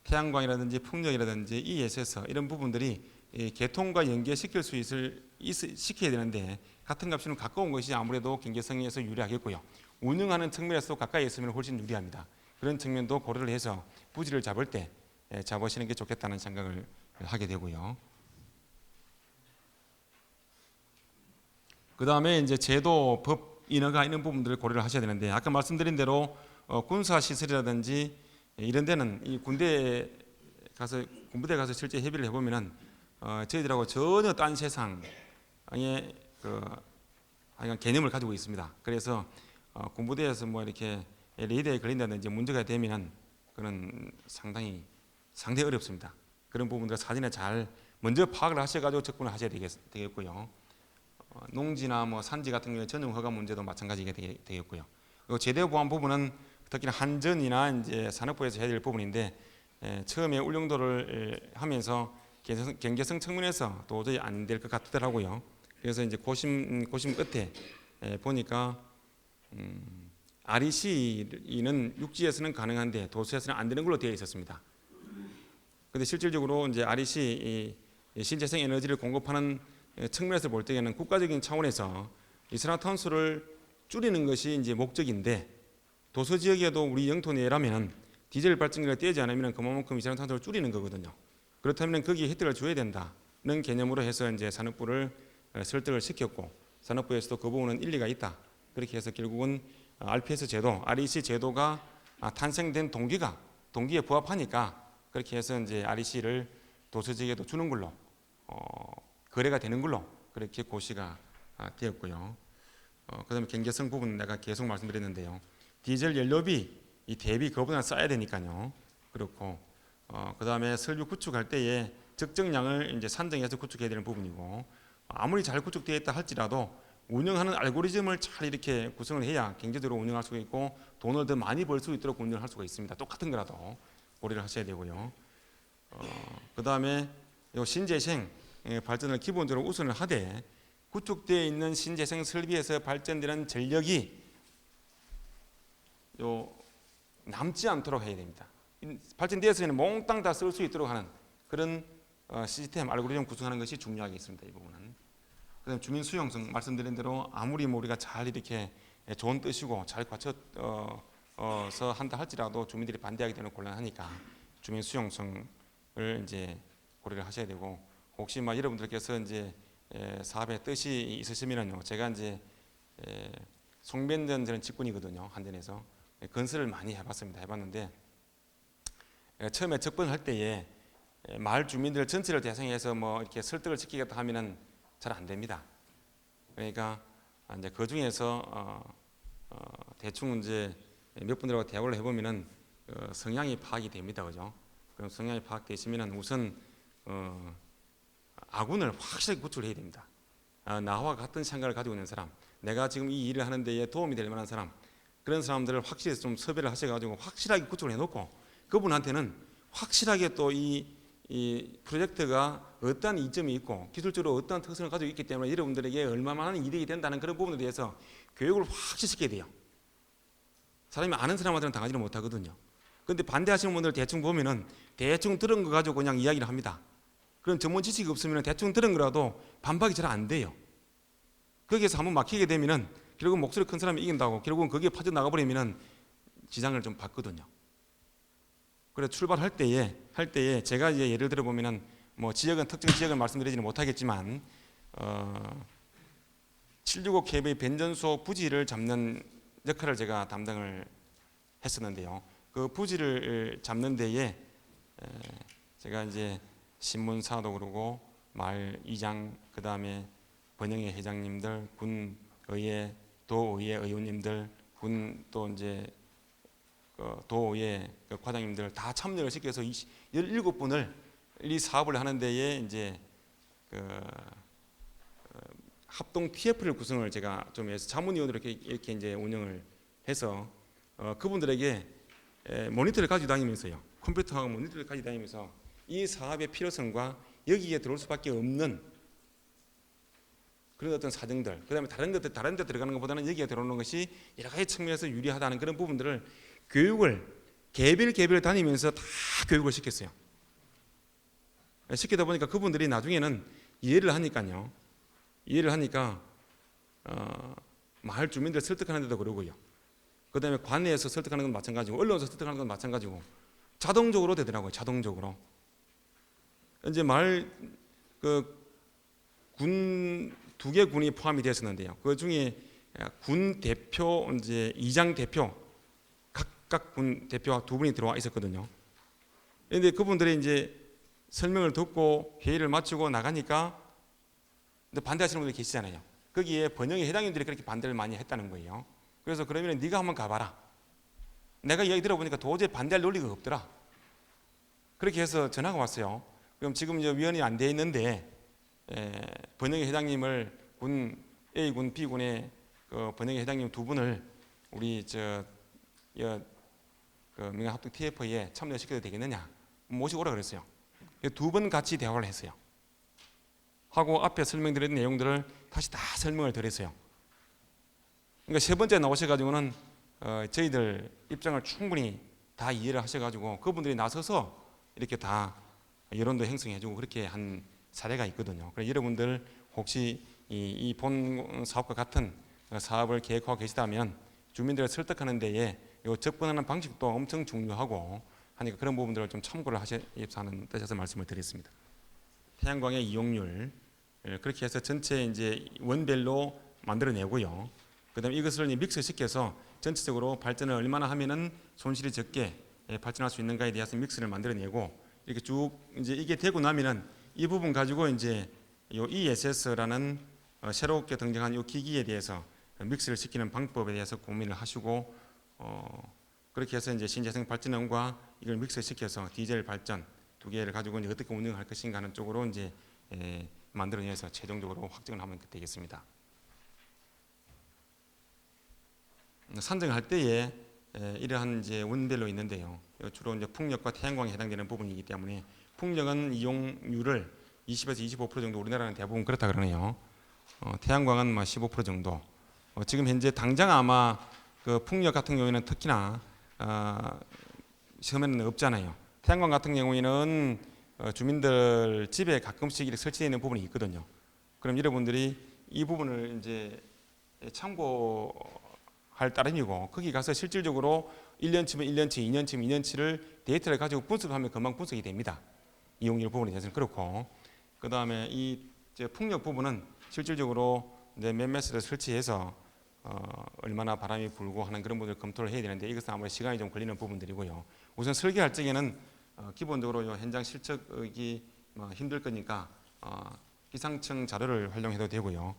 태양광이라든지 풍력이라든지 ESS 이런 부분들이 개통과 연계시킬 수 시켜야 되는데 같은 값이면 가까운 것이 아무래도 경제성에서 유리하겠고요. 운영하는 측면에서도 가까이 있으면 훨씬 유리합니다. 그런 측면도 고려를 해서 부지를 잡을 때 잡으시는 게 좋겠다는 생각을 하게 되고요. 그 다음에 이제 제도, 법, 인허가 이런 부분들을 고려를 하셔야 되는데 아까 말씀드린 대로 군사 시설이라든지 이런 데는 이 군대에 가서 실제 협의를 해보면은 저희들하고 전혀 딴 세상의 개념을 가지고 있습니다. 그래서 군부대에서 뭐 이렇게 레이더에 걸린다든지 문제가 되면은 그런 상당히 어렵습니다. 그런 부분들 사전에 잘 먼저 파악을 하셔가지고 접근을 하셔야 되겠고요. 농지나 뭐 산지 같은 경우에 전용 허가 문제도 마찬가지가 되겠고요. 그리고 제대 보안 부분은 특히 한전이나 이제 산업부에서 해야 될 부분인데 처음에 울릉도를 하면서 경제성 측면에서 도저히 안 될 것 같더라고요. 그래서 이제 고심 끝에 보니까 REC는 육지에서는 가능한데 도시에서는 안 되는 걸로 되어 있었습니다. 그런데 실질적으로 이제 REC 신재생 에너지를 공급하는 측면에서 볼 때에는 국가적인 차원에서 이산화탄소를 줄이는 것이 이제 목적인데 도서 지역에도 우리 영토 내라면 디젤 발전기를 떼지 않으면 그만큼 이산화탄소를 줄이는 거거든요. 그렇다면 거기에 혜택을 줘야 된다는 개념으로 해서 이제 산업부를 설득을 시켰고 산업부에서도 그 부분은 일리가 있다. 그렇게 해서 결국은 RPS 제도, REC 제도가 탄생된 동기에 부합하니까 그렇게 해서 이제 REC를 도서 지역에도 주는 걸로 거래가 되는 걸로 그렇게 고시가 되었고요. 그다음에 경제성 부분은 내가 계속 말씀드렸는데요. 디젤 연료비 이 대비 그거보다 싸야 되니까요. 그렇고 그다음에 설비 구축할 때에 적정량을 이제 산정해서 구축해야 되는 부분이고 아무리 잘 구축되어 있다 할지라도 운영하는 알고리즘을 잘 이렇게 구성을 해야 경제적으로 운영할 수가 있고 돈을 더 많이 벌 수 있도록 운영할 수가 있습니다. 똑같은 거라도 고려를 하셔야 되고요. 그다음에 요 신재생 발전을 기본적으로 우선을 하되 구축되어 있는 신재생 설비에서 발전되는 전력이 요 남지 않도록 해야 됩니다. 발전되었으면 몽땅 다 쓸 수 있도록 하는 그런 시스템 알고리즘 구성하는 것이 중요하겠습니다. 이 부분은. 그다음 주민 수용성 말씀드린 대로 아무리 우리가 잘 이렇게 좋은 뜻이고 잘 갖춰서 한다 할지라도 주민들이 반대하게 되는 곤란하니까 주민 수용성을 이제 고려를 하셔야 되고 혹시 여러분들께서 이제 사업에 뜻이 있으시면요 제가 이제 송변전 저는 직군이거든요. 한전에서 건설을 많이 해봤는데 처음에 접근할 때에 마을 주민들 전체를 대상해서 이렇게 설득을 시키겠다 하면은 잘 안 됩니다. 그러니까 이제 그 중에서 대충 이제 몇 분들하고 대화를 해보면은 성향이 파악이 됩니다, 그죠? 그럼 성향이 파악되시면은 우선 아군을 확실하게 구출을 해야 됩니다. 나와 같은 생각을 가지고 있는 사람, 내가 지금 이 일을 하는 데에 도움이 될 만한 사람, 그런 사람들을 확실히 좀 섭외를 하셔가지고 확실하게 구출을 해놓고 그분한테는 확실하게 또 이 프로젝트가 어떠한 이점이 있고 기술적으로 어떠한 특성을 가지고 있기 때문에 여러분들에게 얼마만한 이득이 된다는 그런 부분에 대해서 교육을 확실히 시켜야 돼요. 사람이 아는 사람한테는 당하지는 못하거든요. 그런데 반대하시는 분들 대충 보면은 대충 들은 거 가지고 그냥 이야기를 합니다. 그런 전문 지식이 없으면 대충 들은 거라도 반박이 잘 안 돼요. 거기에서 한번 막히게 되면은 결국 목소리 큰 사람이 이긴다고 결국은 거기에 빠져나가 버리면은 지장을 좀 받거든요. 그래 출발할 때에 제가 이제 예를 들어 보면은 지역은 특정 지역을 말씀드리지는 못하겠지만 765kV 변전소 부지를 잡는 역할을 제가 담당을 했었는데요. 그 부지를 잡는 데에 제가 이제 신문사도 그러고 마을 이장 그다음에 번영회 회장님들, 군의회, 도의회 의원님들, 군 또 이제 도의회 과장님들 다 참여를 시켜서 17분을 이 사업을 하는 데에 이제 합동 TF를 구성을 제가 좀 해서 자문위원으로 이렇게 이제 운영을 해서 그분들에게 모니터를 가지고 다니면서요. 컴퓨터하고 모니터를 가지고 다니면서 이 사업의 필요성과 여기에 들어올 수밖에 없는 그런 어떤 사정들, 그다음에 다른 데 들어가는 것보다는 여기에 들어오는 것이 여러 가지 측면에서 유리하다는 그런 부분들을 교육을 개별 다니면서 다 교육을 시켰어요. 시키다 보니까 그분들이 나중에는 이해를 하니까 마을 주민들 설득하는 데도 그러고요. 그다음에 관내에서 설득하는 건 마찬가지고 언론에서 설득하는 건 마찬가지고 자동적으로 되더라고요. 자동적으로. 이제 마을 군 2개 군이 포함이 되었었는데요. 그 중에 군 대표, 이제 이장 대표, 각각 군 대표와 2분이 들어와 있었거든요. 그런데 그분들이 이제 설명을 듣고 회의를 마치고 나가니까 반대하시는 분들이 계시잖아요. 거기에 번영의 회장님들이 그렇게 반대를 많이 했다는 거예요. 그래서 그러면 네가 한번 가봐라. 내가 이야기 들어보니까 도저히 반대할 논리가 없더라. 그렇게 해서 전화가 왔어요. 그럼 지금 이제 위원이 안 돼 있는데 번영의 회장님을 A군, B군의 번영의 회장님 2분을 우리 민간합동 TF에 참여시켜도 되겠느냐 모시고 오라 그랬어요. 2번 같이 대화를 했어요. 하고 앞에 설명드린 내용들을 다시 다 설명을 드렸어요. 그러니까 3번째 나오셔가지고는 저희들 입장을 충분히 다 이해를 하셔가지고 그분들이 나서서 이렇게 다 여론도 형성해주고 그렇게 한 사례가 있거든요. 그래서 여러분들 혹시 이 본 사업과 같은 사업을 계획하고 계시다면 주민들을 설득하는 데에 요 접근하는 방식도 엄청 중요하고 하니까 그런 부분들을 좀 참고를 하셔서 하는 뜻에서 말씀을 드렸습니다. 태양광의 이용률 그렇게 해서 전체 이제 원별로 만들어내고요. 그다음에 이것을 믹스시켜서 전체적으로 발전을 얼마나 하면은 손실이 적게 발전할 수 있는가에 대해서 믹스를 만들어내고 이렇게 쭉 이제 이게 되고 나면은 이 부분 가지고 이제 요 ESS라는 새롭게 등장한 이 기기에 대해서 믹스를 시키는 방법에 대해서 고민을 하시고 그렇게 해서 이제 신재생 발전원과 이걸 믹스시켜서 디젤 발전 2개를 가지고 이제 어떻게 운영할 것인가 하는 쪽으로 이제 만들어내서 최종적으로 확정을 하면 되겠습니다. 산정할 때에 이러한 이제 원별로 있는데요. 주로 이제 풍력과 태양광에 해당되는 부분이기 때문에 풍력은 이용률을 20에서 25% 정도, 우리나라는 대부분 그렇다 그러네요. 태양광은 15% 정도. 지금 현재 당장 아마 그 풍력 같은 경우에는 특히나 시험에는 없잖아요. 태양광 같은 경우에는 주민들 집에 가끔씩 이렇게 설치되어 있는 부분이 있거든요. 그럼 여러분들이 이 부분을 이제 참고할 따름이고, 거기 가서 실질적으로 1년치면 1년치, 2년치면 2년치를 데이터를 가지고 분석하면 금방 분석이 됩니다. 이용률 부분에 대해서는 그렇고, 그 다음에 이 풍력 부분은 실질적으로 몇몇을 설치해서 얼마나 바람이 불고 하는 그런 부분을 검토를 해야 되는데, 이것은 아무래도 시간이 좀 걸리는 부분들이고요. 우선 설계할 적에는 기본적으로 요 현장 실측이 힘들 거니까 기상청 자료를 활용해도 되고요.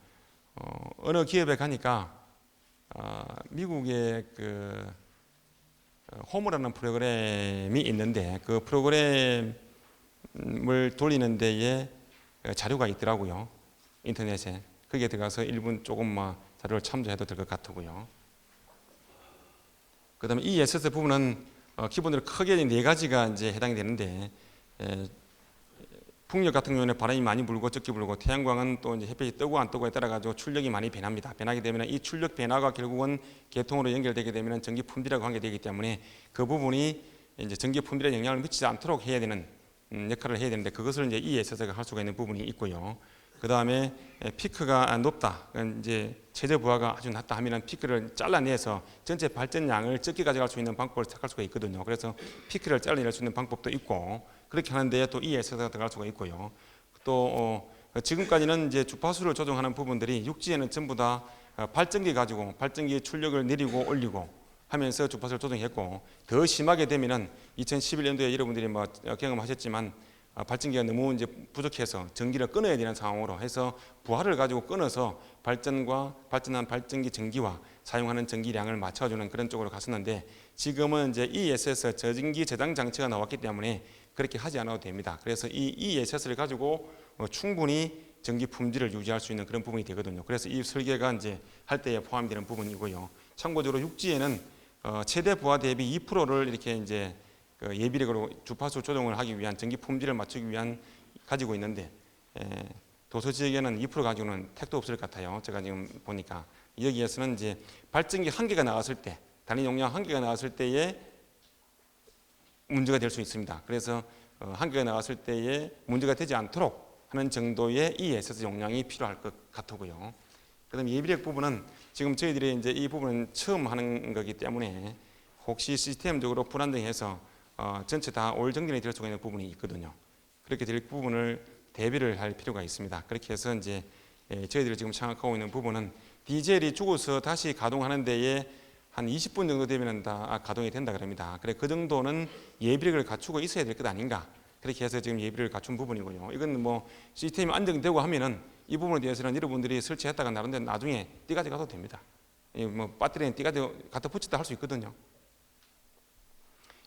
어느 기업에 가니까 미국의 그 호모라는 프로그램이 있는데, 그 프로그램을 돌리는 데에 자료가 있더라고요. 인터넷에. 거기에 들어가서 1분 조금만 자료를 참조해도 될 것 같고요. 그 다음에 이 ESS 부분은 기본적으로 크게 네 가지가 이제 해당이 되는데, 풍력 같은 경우는 바람이 많이 불고 적게 불고, 태양광은 또 이제 햇빛이 뜨고 안 뜨고에 따라 가지고 출력이 많이 변합니다. 변하게 되면 이 출력 변화가 결국은 계통으로 연결되게 되면 전기 품질하고 관계되기 때문에 그 부분이 이제 전기 품질에 영향을 미치지 않도록 해야 되는 역할을 해야 되는데, 그것을 이제 ESS가 할 수가 있는 부분이 있고요. 그 다음에 피크가 높다, 이제 최저 부하가 아주 낮다 하면은 피크를 잘라내서 전체 발전량을 적게 가져갈 수 있는 방법을 택할 수가 있거든요. 그래서 피크를 잘라낼 수 있는 방법도 있고, 그렇게 하는데 또 ESS가 들어갈 수가 있고요. 또 지금까지는 이제 주파수를 조정하는 부분들이 육지에는 전부 다 발전기 가지고 발전기의 출력을 내리고 올리고 하면서 주파수를 조정했고, 더 심하게 되면은 2011년도에 여러분들이 경험하셨지만 발전기가 너무 이제 부족해서 전기를 끊어야 되는 상황으로 해서 부하를 가지고 끊어서 발전한 발전기 전기와 사용하는 전기량을 맞춰주는 그런 쪽으로 갔었는데, 지금은 이제 ESS 저전기 저장 장치가 나왔기 때문에 그렇게 하지 않아도 됩니다. 그래서 이 ESS를 가지고 충분히 전기 품질을 유지할 수 있는 그런 부분이 되거든요. 그래서 이 설계가 이제 할 때에 포함되는 부분이고요. 참고적으로 육지에는 최대 부하 대비 2%를 이렇게 이제 예비력으로 주파수 조정을 하기 위한, 전기 품질을 맞추기 위한 가지고 있는데, 도서 지역에는 2% 가지고는 택도 없을 것 같아요. 제가 지금 보니까 여기에서는 이제 발전기 한 개가 나왔을 때, 단위 용량 한 개가 나왔을 때에 문제가 될 수 있습니다. 그래서 한 개가 나왔을 때에 문제가 되지 않도록 하는 정도의 ESS 용량이 필요할 것 같고요. 그다음에 예비력 부분은 지금 저희들이 이제 이 부분은 처음 하는 거기 때문에 혹시 시스템적으로 불안정해서 전체 다 올 정전이 될 수가 있는 부분이 있거든요. 그렇게 될 부분을 대비를 할 필요가 있습니다. 그렇게 해서 이제 저희들이 지금 생각하고 있는 부분은 디젤이 죽어서 다시 가동하는 데에 한 20분 정도 되면 다 가동이 된다 그럽니다. 그래, 그 정도는 예비력을 갖추고 있어야 될 것 아닌가. 그렇게 해서 지금 예비력을 갖춘 부분이고요. 이건 뭐 시스템이 안정되고 하면은 이 부분에 대해서는 여러분들이 설치했다가 나름대로 나중에 띠 가져가도 됩니다. 뭐 배터리는 띠 갖다 붙였다 할 수 있거든요.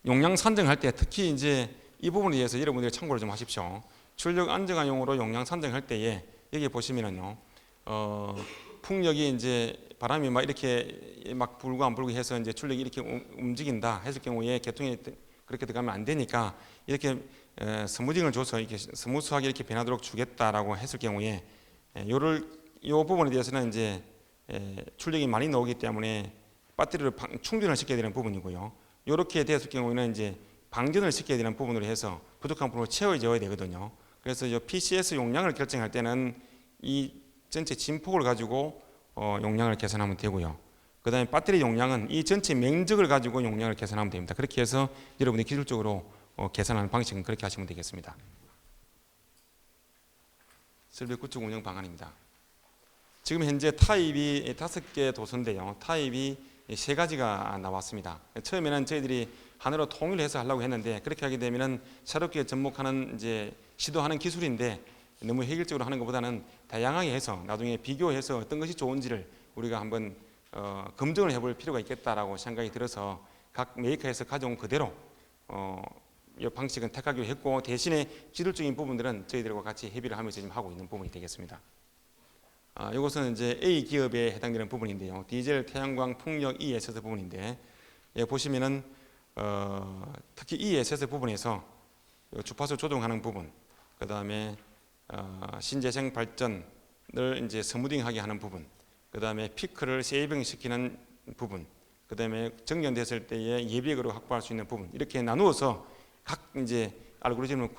용량 산정할 때 특히 이제 이 부분에 대해서 여러분들이 참고를 좀 하십시오. 출력 안정화용으로 용량 산정할 때에 여기 보시면은요, 풍력이 이제 바람이 막 이렇게 막 불고 안 불고 해서 이제 출력이 이렇게 움직인다 했을 경우에 계통이 그렇게 들어가면 안 되니까 이렇게 스무징을 줘서 이렇게 스무스하게 이렇게 변하도록 주겠다라고 했을 경우에 이 부분에 대해서는 이제 출력이 많이 나오기 때문에 배터리를 충전을 시켜야 되는 부분이고요. 이렇게 됐을 경우에는 이제 방전을 시켜야 되는 부분으로 해서 부족한 부분을 채워줘야 되거든요. 그래서 이 PCS 용량을 결정할 때는 이 전체 진폭을 가지고 용량을 계산하면 되고요. 그 다음에 배터리 용량은 이 전체 면적을 가지고 용량을 계산하면 됩니다. 그렇게 해서 여러분이 기술적으로 계산하는 방식은 그렇게 하시면 되겠습니다. 설비 구축 운영 방안입니다. 지금 현재 타입이 5개 도서인데요. 타입이 3가지가 나왔습니다. 처음에는 저희들이 하나로 통일해서 하려고 했는데, 그렇게 하게 되면은 새롭게 접목하는 이제 시도하는 기술인데 너무 획일적으로 하는 것보다는 다양하게 해서 나중에 비교해서 어떤 것이 좋은지를 우리가 한번 검증을 해볼 필요가 있겠다라고 생각이 들어서 각 메이커에서 가져온 그대로 이 방식은 택하기로 했고, 대신에 기술적인 부분들은 저희들과 같이 협의를 하면서 지금 하고 있는 부분이 되겠습니다. 이것은 이제 A 기업에 해당되는 부분인데요. 디젤, 태양광, 풍력, ESS 부분인데, 보시면은 특히 ESS 부분에서 요 주파수 조정하는 부분, 그 다음에 신재생 발전을 이제 스무딩하게 하는 부분, 그 다음에 피크를 세이빙 시키는 부분, 그 다음에 정전됐을 때에 예비역으로 확보할 수 있는 부분, 이렇게 나누어서 각 이제 알고리즘을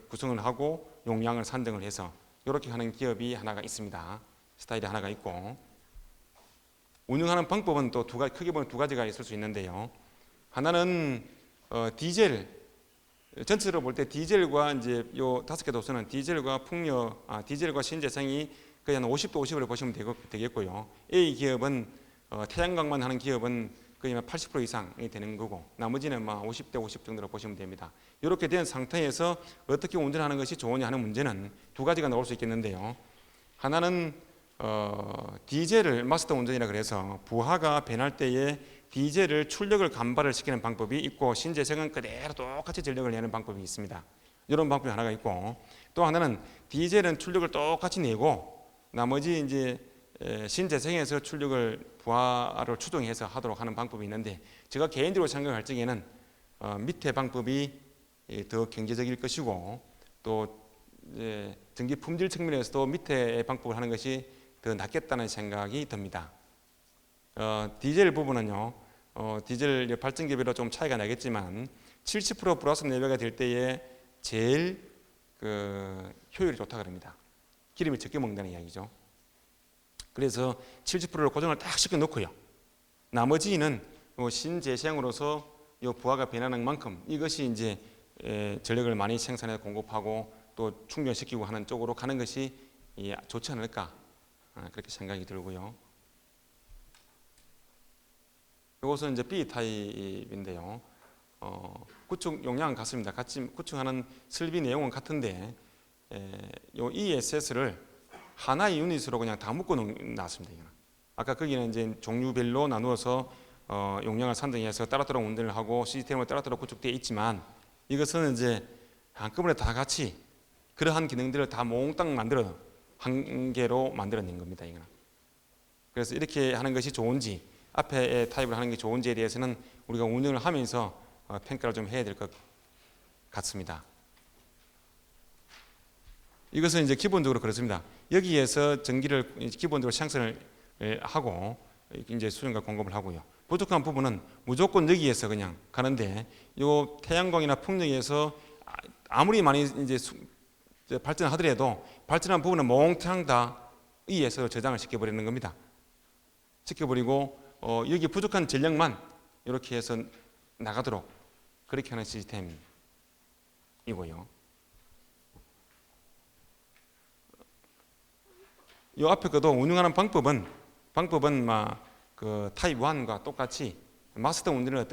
구성을 하고 용량을 산정을 해서 이렇게 하는 기업이 하나가 있습니다. 스타일이 하나가 있고, 운영하는 방법은 또 크게 보면 두 가지가 있을 수 있는데요. 하나는 디젤, 전체적으로 볼 때 디젤과 이제 요 5개 도서는 디젤과 디젤과 신재생이 거의 한 50도 50으로 보시면 되겠고요. A 기업은 태양광만 하는 기업은 거의 80% 이상이 되는 거고, 나머지는 50대 50 정도로 보시면 됩니다. 이렇게 된 상태에서 어떻게 운전하는 것이 좋으냐 하는 문제는 두 가지가 나올 수 있겠는데요. 하나는 디젤을 마스터 운전이라 그래서 부하가 변할 때에 디젤을 출력을 감발을 시키는 방법이 있고, 신재생은 그대로 똑같이 전력을 내는 방법이 있습니다. 이런 방법이 하나가 있고, 또 하나는 디젤은 출력을 똑같이 내고 나머지 이제 신재생에서 출력을 부하를 추정해서 하도록 하는 방법이 있는데, 제가 개인적으로 생각할 적에는 밑에 방법이 더 경제적일 것이고, 또 이제 전기 품질 측면에서도 밑에 방법을 하는 것이 더 낫겠다는 생각이 듭니다. 디젤 부분은요, 디젤 발전기별로 좀 차이가 나겠지만 70% 플러스 내외가 될 때에 제일 효율이 좋다 그럽니다. 기름이 적게 먹는다는 이야기죠. 그래서 70%를 고정을 딱 시켜 놓고요. 나머지는 신재생으로서 이 부하가 변하는 만큼 이것이 이제 전력을 많이 생산해서 공급하고 또 충전시키고 하는 쪽으로 가는 것이 좋지 않을까, 그렇게 생각이 들고요. 이것은 이제 B 타입인데요. 구축 용량은 같습니다. 같이 구축하는 설비 내용은 같은데, 요 ESS를 하나의 유닛으로 그냥 다 묶어 놨습니다. 아까 거기는 이제 종류별로 나누어서 용량을 산정해서 따로따로 운전을 하고 시스템을 따로따로 구축되어 있지만, 이것은 이제 한꺼번에 다 같이 그러한 기능들을 다 몽땅 만들어 한 개로 만들어낸 겁니다. 이거는. 그래서 이렇게 하는 것이 좋은지, 앞에 타입을 하는 게 좋은지에 대해서는 우리가 운영을 하면서 평가를 좀 해야 될 것 같습니다. 이것은 이제 기본적으로 그렇습니다. 여기에서 전기를 기본적으로 생산을 하고 이제 수요가 공급을 하고요. 부족한 부분은 무조건 여기에서 그냥 가는데, 요 태양광이나 풍력에서 아무리 많이 이제 발전하더라도 발전한 부분은 몽땅 다 위에서 저장을 시켜버리는 겁니다. 시켜버리고 여기 부족한 전력만 이렇게 해서 나가도록 그렇게 하는 시스템이고요. 이 앞에 것도 운영하는 방법은 그 타입 1과 똑같이 마스터 운전을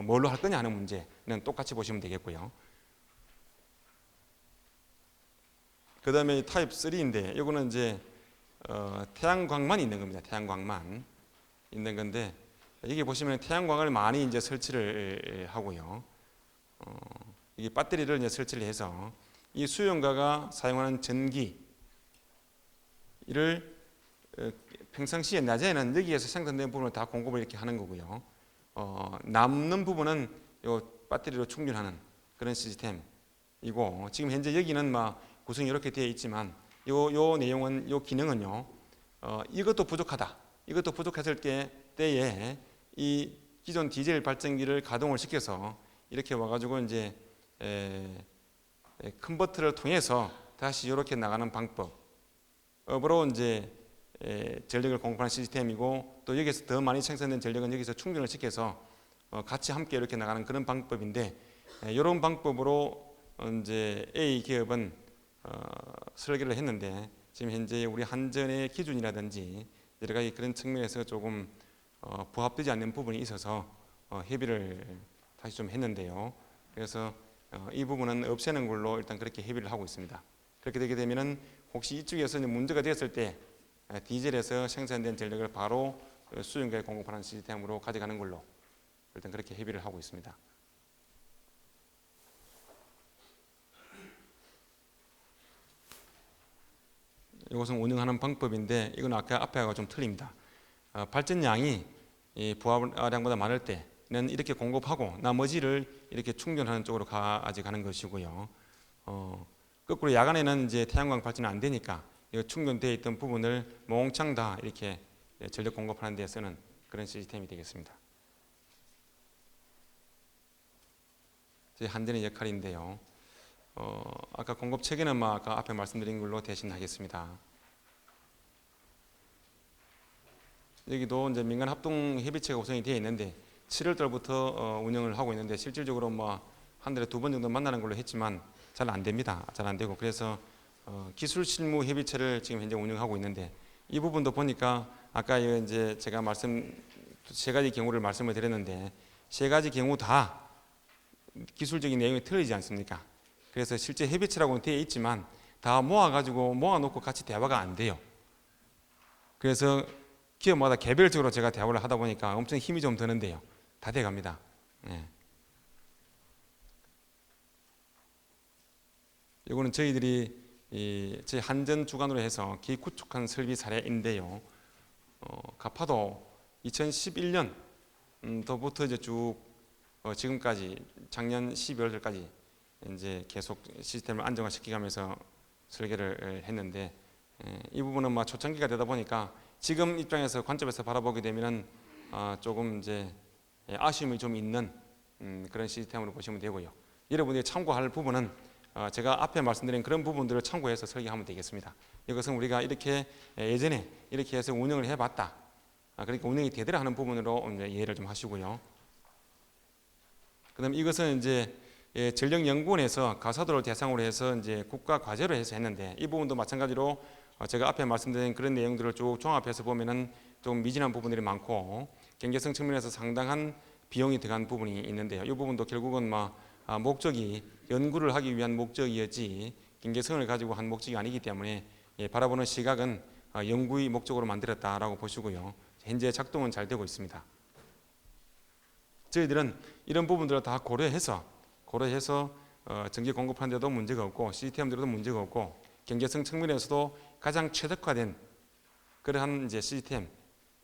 뭘로 할 거냐 하는 문제는 똑같이 보시면 되겠고요. 그 다음에 타입 3인데, 이거는 이제 태양광만 있는 겁니다. 태양광만 있는 건데, 여기 보시면 태양광을 많이 이제 설치를 하고요. 이게 배터리를 이제 설치를 해서 이 수용가가 사용하는 전기를 평상시에 낮에는 여기에서 생산된 부분을 다 공급을 이렇게 하는 거고요. 남는 부분은 요 배터리로 충전하는 그런 시스템이고, 지금 현재 여기는 구성이 이렇게 되어 있지만 요 내용은, 요 기능은요, 이것도 부족하다. 이것도 부족했을 때에 이 기존 디젤 발전기를 가동을 시켜서 이렇게 와가지고 이제 컨버터를 통해서 다시 이렇게 나가는 방법으로 이제 전력을 공급하는 시스템이고, 또 여기서 더 많이 생산된 전력은 여기서 충전을 시켜서 같이 함께 이렇게 나가는 그런 방법인데, 이런 방법으로 이제 A 기업은 설계를 했는데, 지금 현재 우리 한전의 기준이라든지 여러 가지 그런 측면에서 조금 부합되지 않는 부분이 있어서 협의를 다시 좀 했는데요. 그래서 이 부분은 없애는 걸로 일단 그렇게 협의를 하고 있습니다. 그렇게 되게 되면은 혹시 이쪽에서 문제가 되었을 때 디젤에서 생산된 전력을 바로 수용가에 공급하는 시스템으로 가져가는 걸로 일단 그렇게 협의를 하고 있습니다. 이것은 운영하는 방법인데, 이건 아까 앞에하고 좀 틀립니다. 발전량이 이 부하량보다 많을 때 이렇게 공급하고 나머지를 이렇게 충전하는 쪽으로 가져가는 것이고요. 거꾸로 야간에는 이제 태양광 발전이 안 되니까 이 충전되어 있던 부분을 몽창 다 이렇게 전력 공급하는 데 쓰는 그런 시스템이 되겠습니다. 제 한전의 역할인데요. 아까 공급 체계는 아까 앞에 말씀드린 걸로 대신하겠습니다. 여기도 이제 민간 합동 협의체가 구성이 되어 있는데 7월 달부터 운영을 하고 있는데 실질적으로 한 달에 2번 정도 만나는 걸로 했지만 잘 안 됩니다. 잘 안 되고 그래서 기술 실무 협의체를 지금 현재 운영하고 있는데 이 부분도 보니까 아까 이제 제가 세 가지 경우를 말씀을 드렸는데 세 가지 경우 다 기술적인 내용이 틀리지 않습니까? 그래서 실제 협의체라고는 되어 있지만 다 모아놓고 같이 대화가 안 돼요. 그래서 기업마다 개별적으로 제가 대화를 하다 보니까 엄청 힘이 좀 드는데요. 다 돼갑니다. 이거는 저희들이 저희 한전 주관으로 해서 기구축한 설비 사례인데요. 가파도 2011년부터 이제 쭉 지금까지 작년 12월까지 이제 계속 시스템을 안정화시키면서 설계를 했는데 이 부분은 초창기가 되다 보니까 지금 입장에서 관점에서 바라보게 되면은 조금 이제 아쉬움이 좀 있는 그런 시스템으로 보시면 되고요. 여러분들이 참고할 부분은 제가 앞에 말씀드린 그런 부분들을 참고해서 설계하면 되겠습니다. 이것은 우리가 이렇게 예전에 이렇게 해서 운영을 해봤다. 그러니까 운영이 되더라 하는 부분으로 이해를 좀 하시고요. 그다음 이것은 이제 전력연구원에서 가사도를 대상으로 해서 이제 국가 과제로 해서 했는데 이 부분도 마찬가지로 제가 앞에 말씀드린 그런 내용들을 쭉 종합해서 보면은 좀 미진한 부분들이 많고 경제성 측면에서 상당한 비용이 들어간 부분이 있는데요. 이 부분도 결국은 목적이 연구를 하기 위한 목적이었지 경제성을 가지고 한 목적이 아니기 때문에 바라보는 시각은 연구의 목적으로 만들었다라고 보시고요. 현재 작동은 잘 되고 있습니다. 저희들은 이런 부분들을 다 고려해서 전기 공급하는 데도 문제가 없고 시스템들도 문제가 없고 경제성 측면에서도 가장 최적화된 그러한 이제 시스템을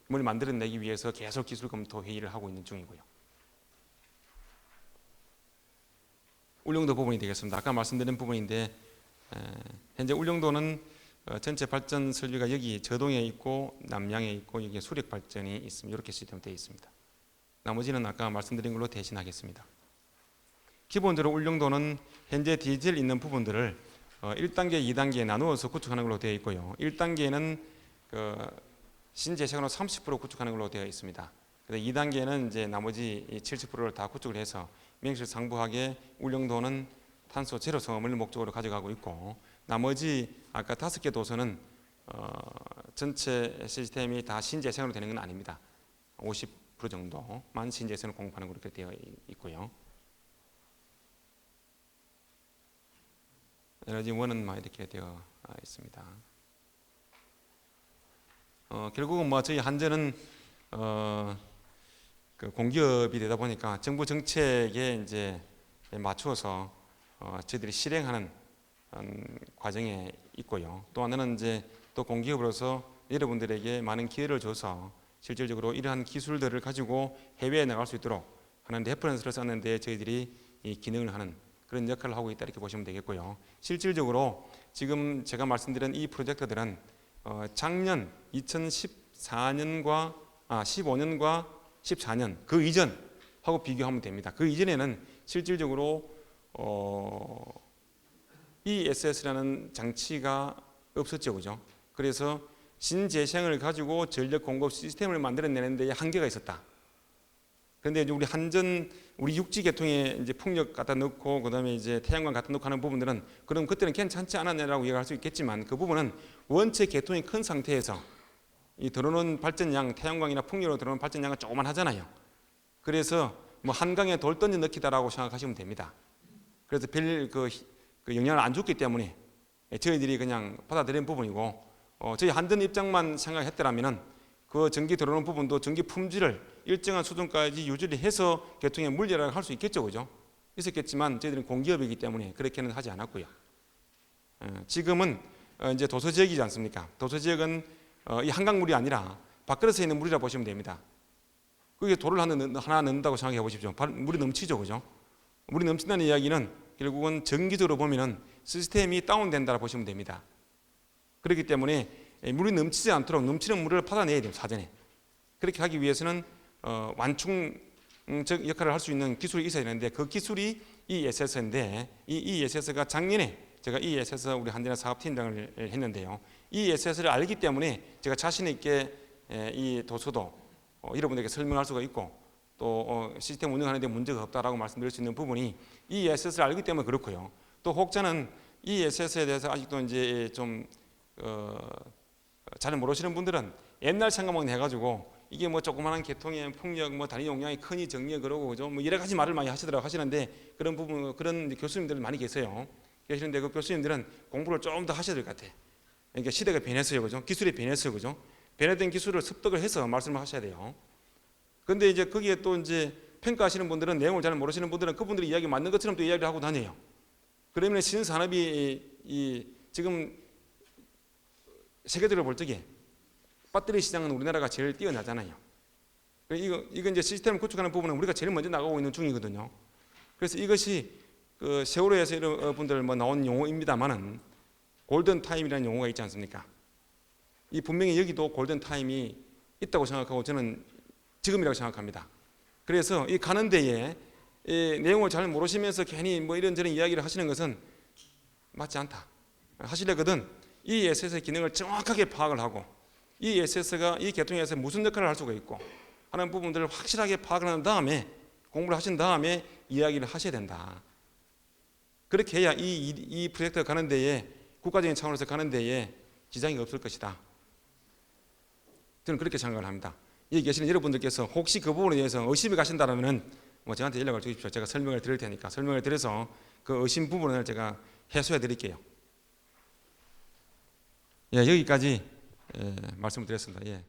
만들어내기 위해서 계속 기술 검토 회의를 하고 있는 중이고요. 울릉도 부분이 되겠습니다. 아까 말씀드린 부분인데 현재 울릉도는 전체 발전 설비가 여기 저동에 있고 남양에 있고 여기 수력 발전이 있습니다. 이렇게 시스템 되어 있습니다. 나머지는 아까 말씀드린 걸로 대신하겠습니다. 기본적으로 울릉도는 현재 디젤 있는 부분들을 1단계, 2단계에 나누어서 구축하는 걸로 되어 있고요. 1단계는 신재생으로 30% 구축하는 걸로 되어 있습니다. 2단계는 이제 나머지 70%를 다 구축을 해서 명실상부하게 울릉도는 탄소 제로 섬을 목적으로 가져가고 있고 나머지 아까 5개 도서는 전체 시스템이 다 신재생으로 되는 건 아닙니다. 50% 정도만 신재생을 공급하는 걸로 되어 있고요. 에너지원은 이렇게 되어 있습니다. 결국은 저희 한전은 그 공기업이 되다 보니까 정부 정책에 이제 맞추어서 저희들이 실행하는 과정에 있고요. 또 하나는 이제 또 공기업으로서 여러분들에게 많은 기회를 줘서 실질적으로 이러한 기술들을 가지고 해외에 나갈 수 있도록 하는 레퍼런스를 쌓는 데 저희들이 이 기능을 하는 그런 역할을 하고 있다 이렇게 보시면 되겠고요. 실질적으로 지금 제가 말씀드린 이 프로젝트들은 작년 2014년과 15년과 14년 그 이전하고 비교하면 됩니다. 그 이전에는 실질적으로 ESS라는 장치가 없었죠, 그죠? 그래서 신재생을 가지고 전력 공급 시스템을 만들어내는 데 한계가 있었다. 그런데 이제 우리 한전 우리 육지 계통에 이제 풍력 갖다 넣고 그다음에 이제 태양광 갖다 넣고 하는 부분들은 그럼 그때는 괜찮지 않았냐라고 이야기할 수 있겠지만 그 부분은 원체 계통이 큰 상태에서 이 들어오는 발전량 태양광이나 풍력으로 들어오는 발전량은 조그만 하잖아요. 그래서 한강에 돌 던져 넣기다라고 생각하시면 됩니다. 그래서 별 그 영향을 안 줬기 때문에 저희들이 그냥 받아들인 부분이고 저희 한전 입장만 생각했더라면은 그 전기 들어오는 부분도 전기 품질을 일정한 수준까지 유지를 해서 계통에 물리라고 할 수 있겠죠, 그죠? 있었겠지만 저희들은 공기업이기 때문에 그렇게는 하지 않았고요. 지금은 이제 도서 지역이지 않습니까? 도서 지역은 이 한강물이 아니라 밖으로서 있는 물이라 보시면 됩니다. 그게 돌을 하나 넣는다고 생각해 보십시오. 물이 넘치죠, 그죠? 물이 넘친다는 이야기는 결국은 전기적으로 보면은 시스템이 다운된다고 보시면 됩니다. 그렇기 때문에 물이 넘치지 않도록 넘치는 물을 받아내야 돼요, 사전에. 그렇게 하기 위해서는 완충적 역할을 할 수 있는 기술이 있어야 되는데 그 기술이 ESS인데 이 ESS가 작년에 제가 ESS 우리 한전의 사업팀장을 했는데요. ESS를 알기 때문에 제가 자신 있게 이 도서도 여러분들에게 설명할 수가 있고 또 시스템 운영하는 데 문제가 없다라고 말씀드릴 수 있는 부분이 ESS를 알기 때문에 그렇고요. 또 혹자는 ESS에 대해서 아직도 이제 좀 잘 모르시는 분들은 옛날 생각만 해가지고 이게 뭐 조그마한 계통의 폭력, 뭐 단위 용량이 크니 정리 그러고 그죠? 뭐 여러 가지 말을 많이 하시는데 그런 부분 그런 교수님들 많이 계세요. 계시는데 그 교수님들은 공부를 좀 더 하셔야 될 것 같아. 그러니까 시대가 변했어요, 그죠? 기술이 변했어요, 그죠? 변화된 기술을 습득을 해서 말씀을 하셔야 돼요. 근데 이제 거기에 또 이제 평가하시는 분들은 내용을 잘 모르시는 분들은 그분들이 이야기 맞는 것처럼 또 이야기를 하고 다녀요. 그러면 신산업이 지금 세계적으로 볼 적에 배터리 시장은 우리나라가 제일 뛰어나잖아요. 이거 이제 시스템을 구축하는 부분은 우리가 제일 먼저 나가고 있는 중이거든요. 그래서 이것이 그 세월호에서 여러분들 뭐 나온 용어입니다만은 골든 타임이라는 용어가 있지 않습니까? 이 분명히 여기도 골든 타임이 있다고 생각하고 저는 지금이라고 생각합니다. 그래서 이 가는 데에 이 내용을 잘 모르시면서 괜히 뭐 이런저런 이야기를 하시는 것은 맞지 않다. 하시려거든 이 ESS의 기능을 정확하게 파악을 하고 이 ESS가 이 계통에서 무슨 역할을 할 수가 있고 하는 부분들을 확실하게 파악을 한 다음에 공부를 하신 다음에 이야기를 하셔야 된다. 그렇게 해야 이 프로젝트가 가는 데에 국가적인 차원에서 가는 데에 지장이 없을 것이다. 저는 그렇게 생각을 합니다. 여기 계시는 여러분들께서 혹시 그 부분에 대해서 의심이 가신다면 뭐 저한테 연락을 주십시오. 제가 설명을 드릴 테니까 설명을 드려서 그 의심 부분을 제가 해소해 드릴게요. 예, 여기까지 말씀을 드렸습니다. 예.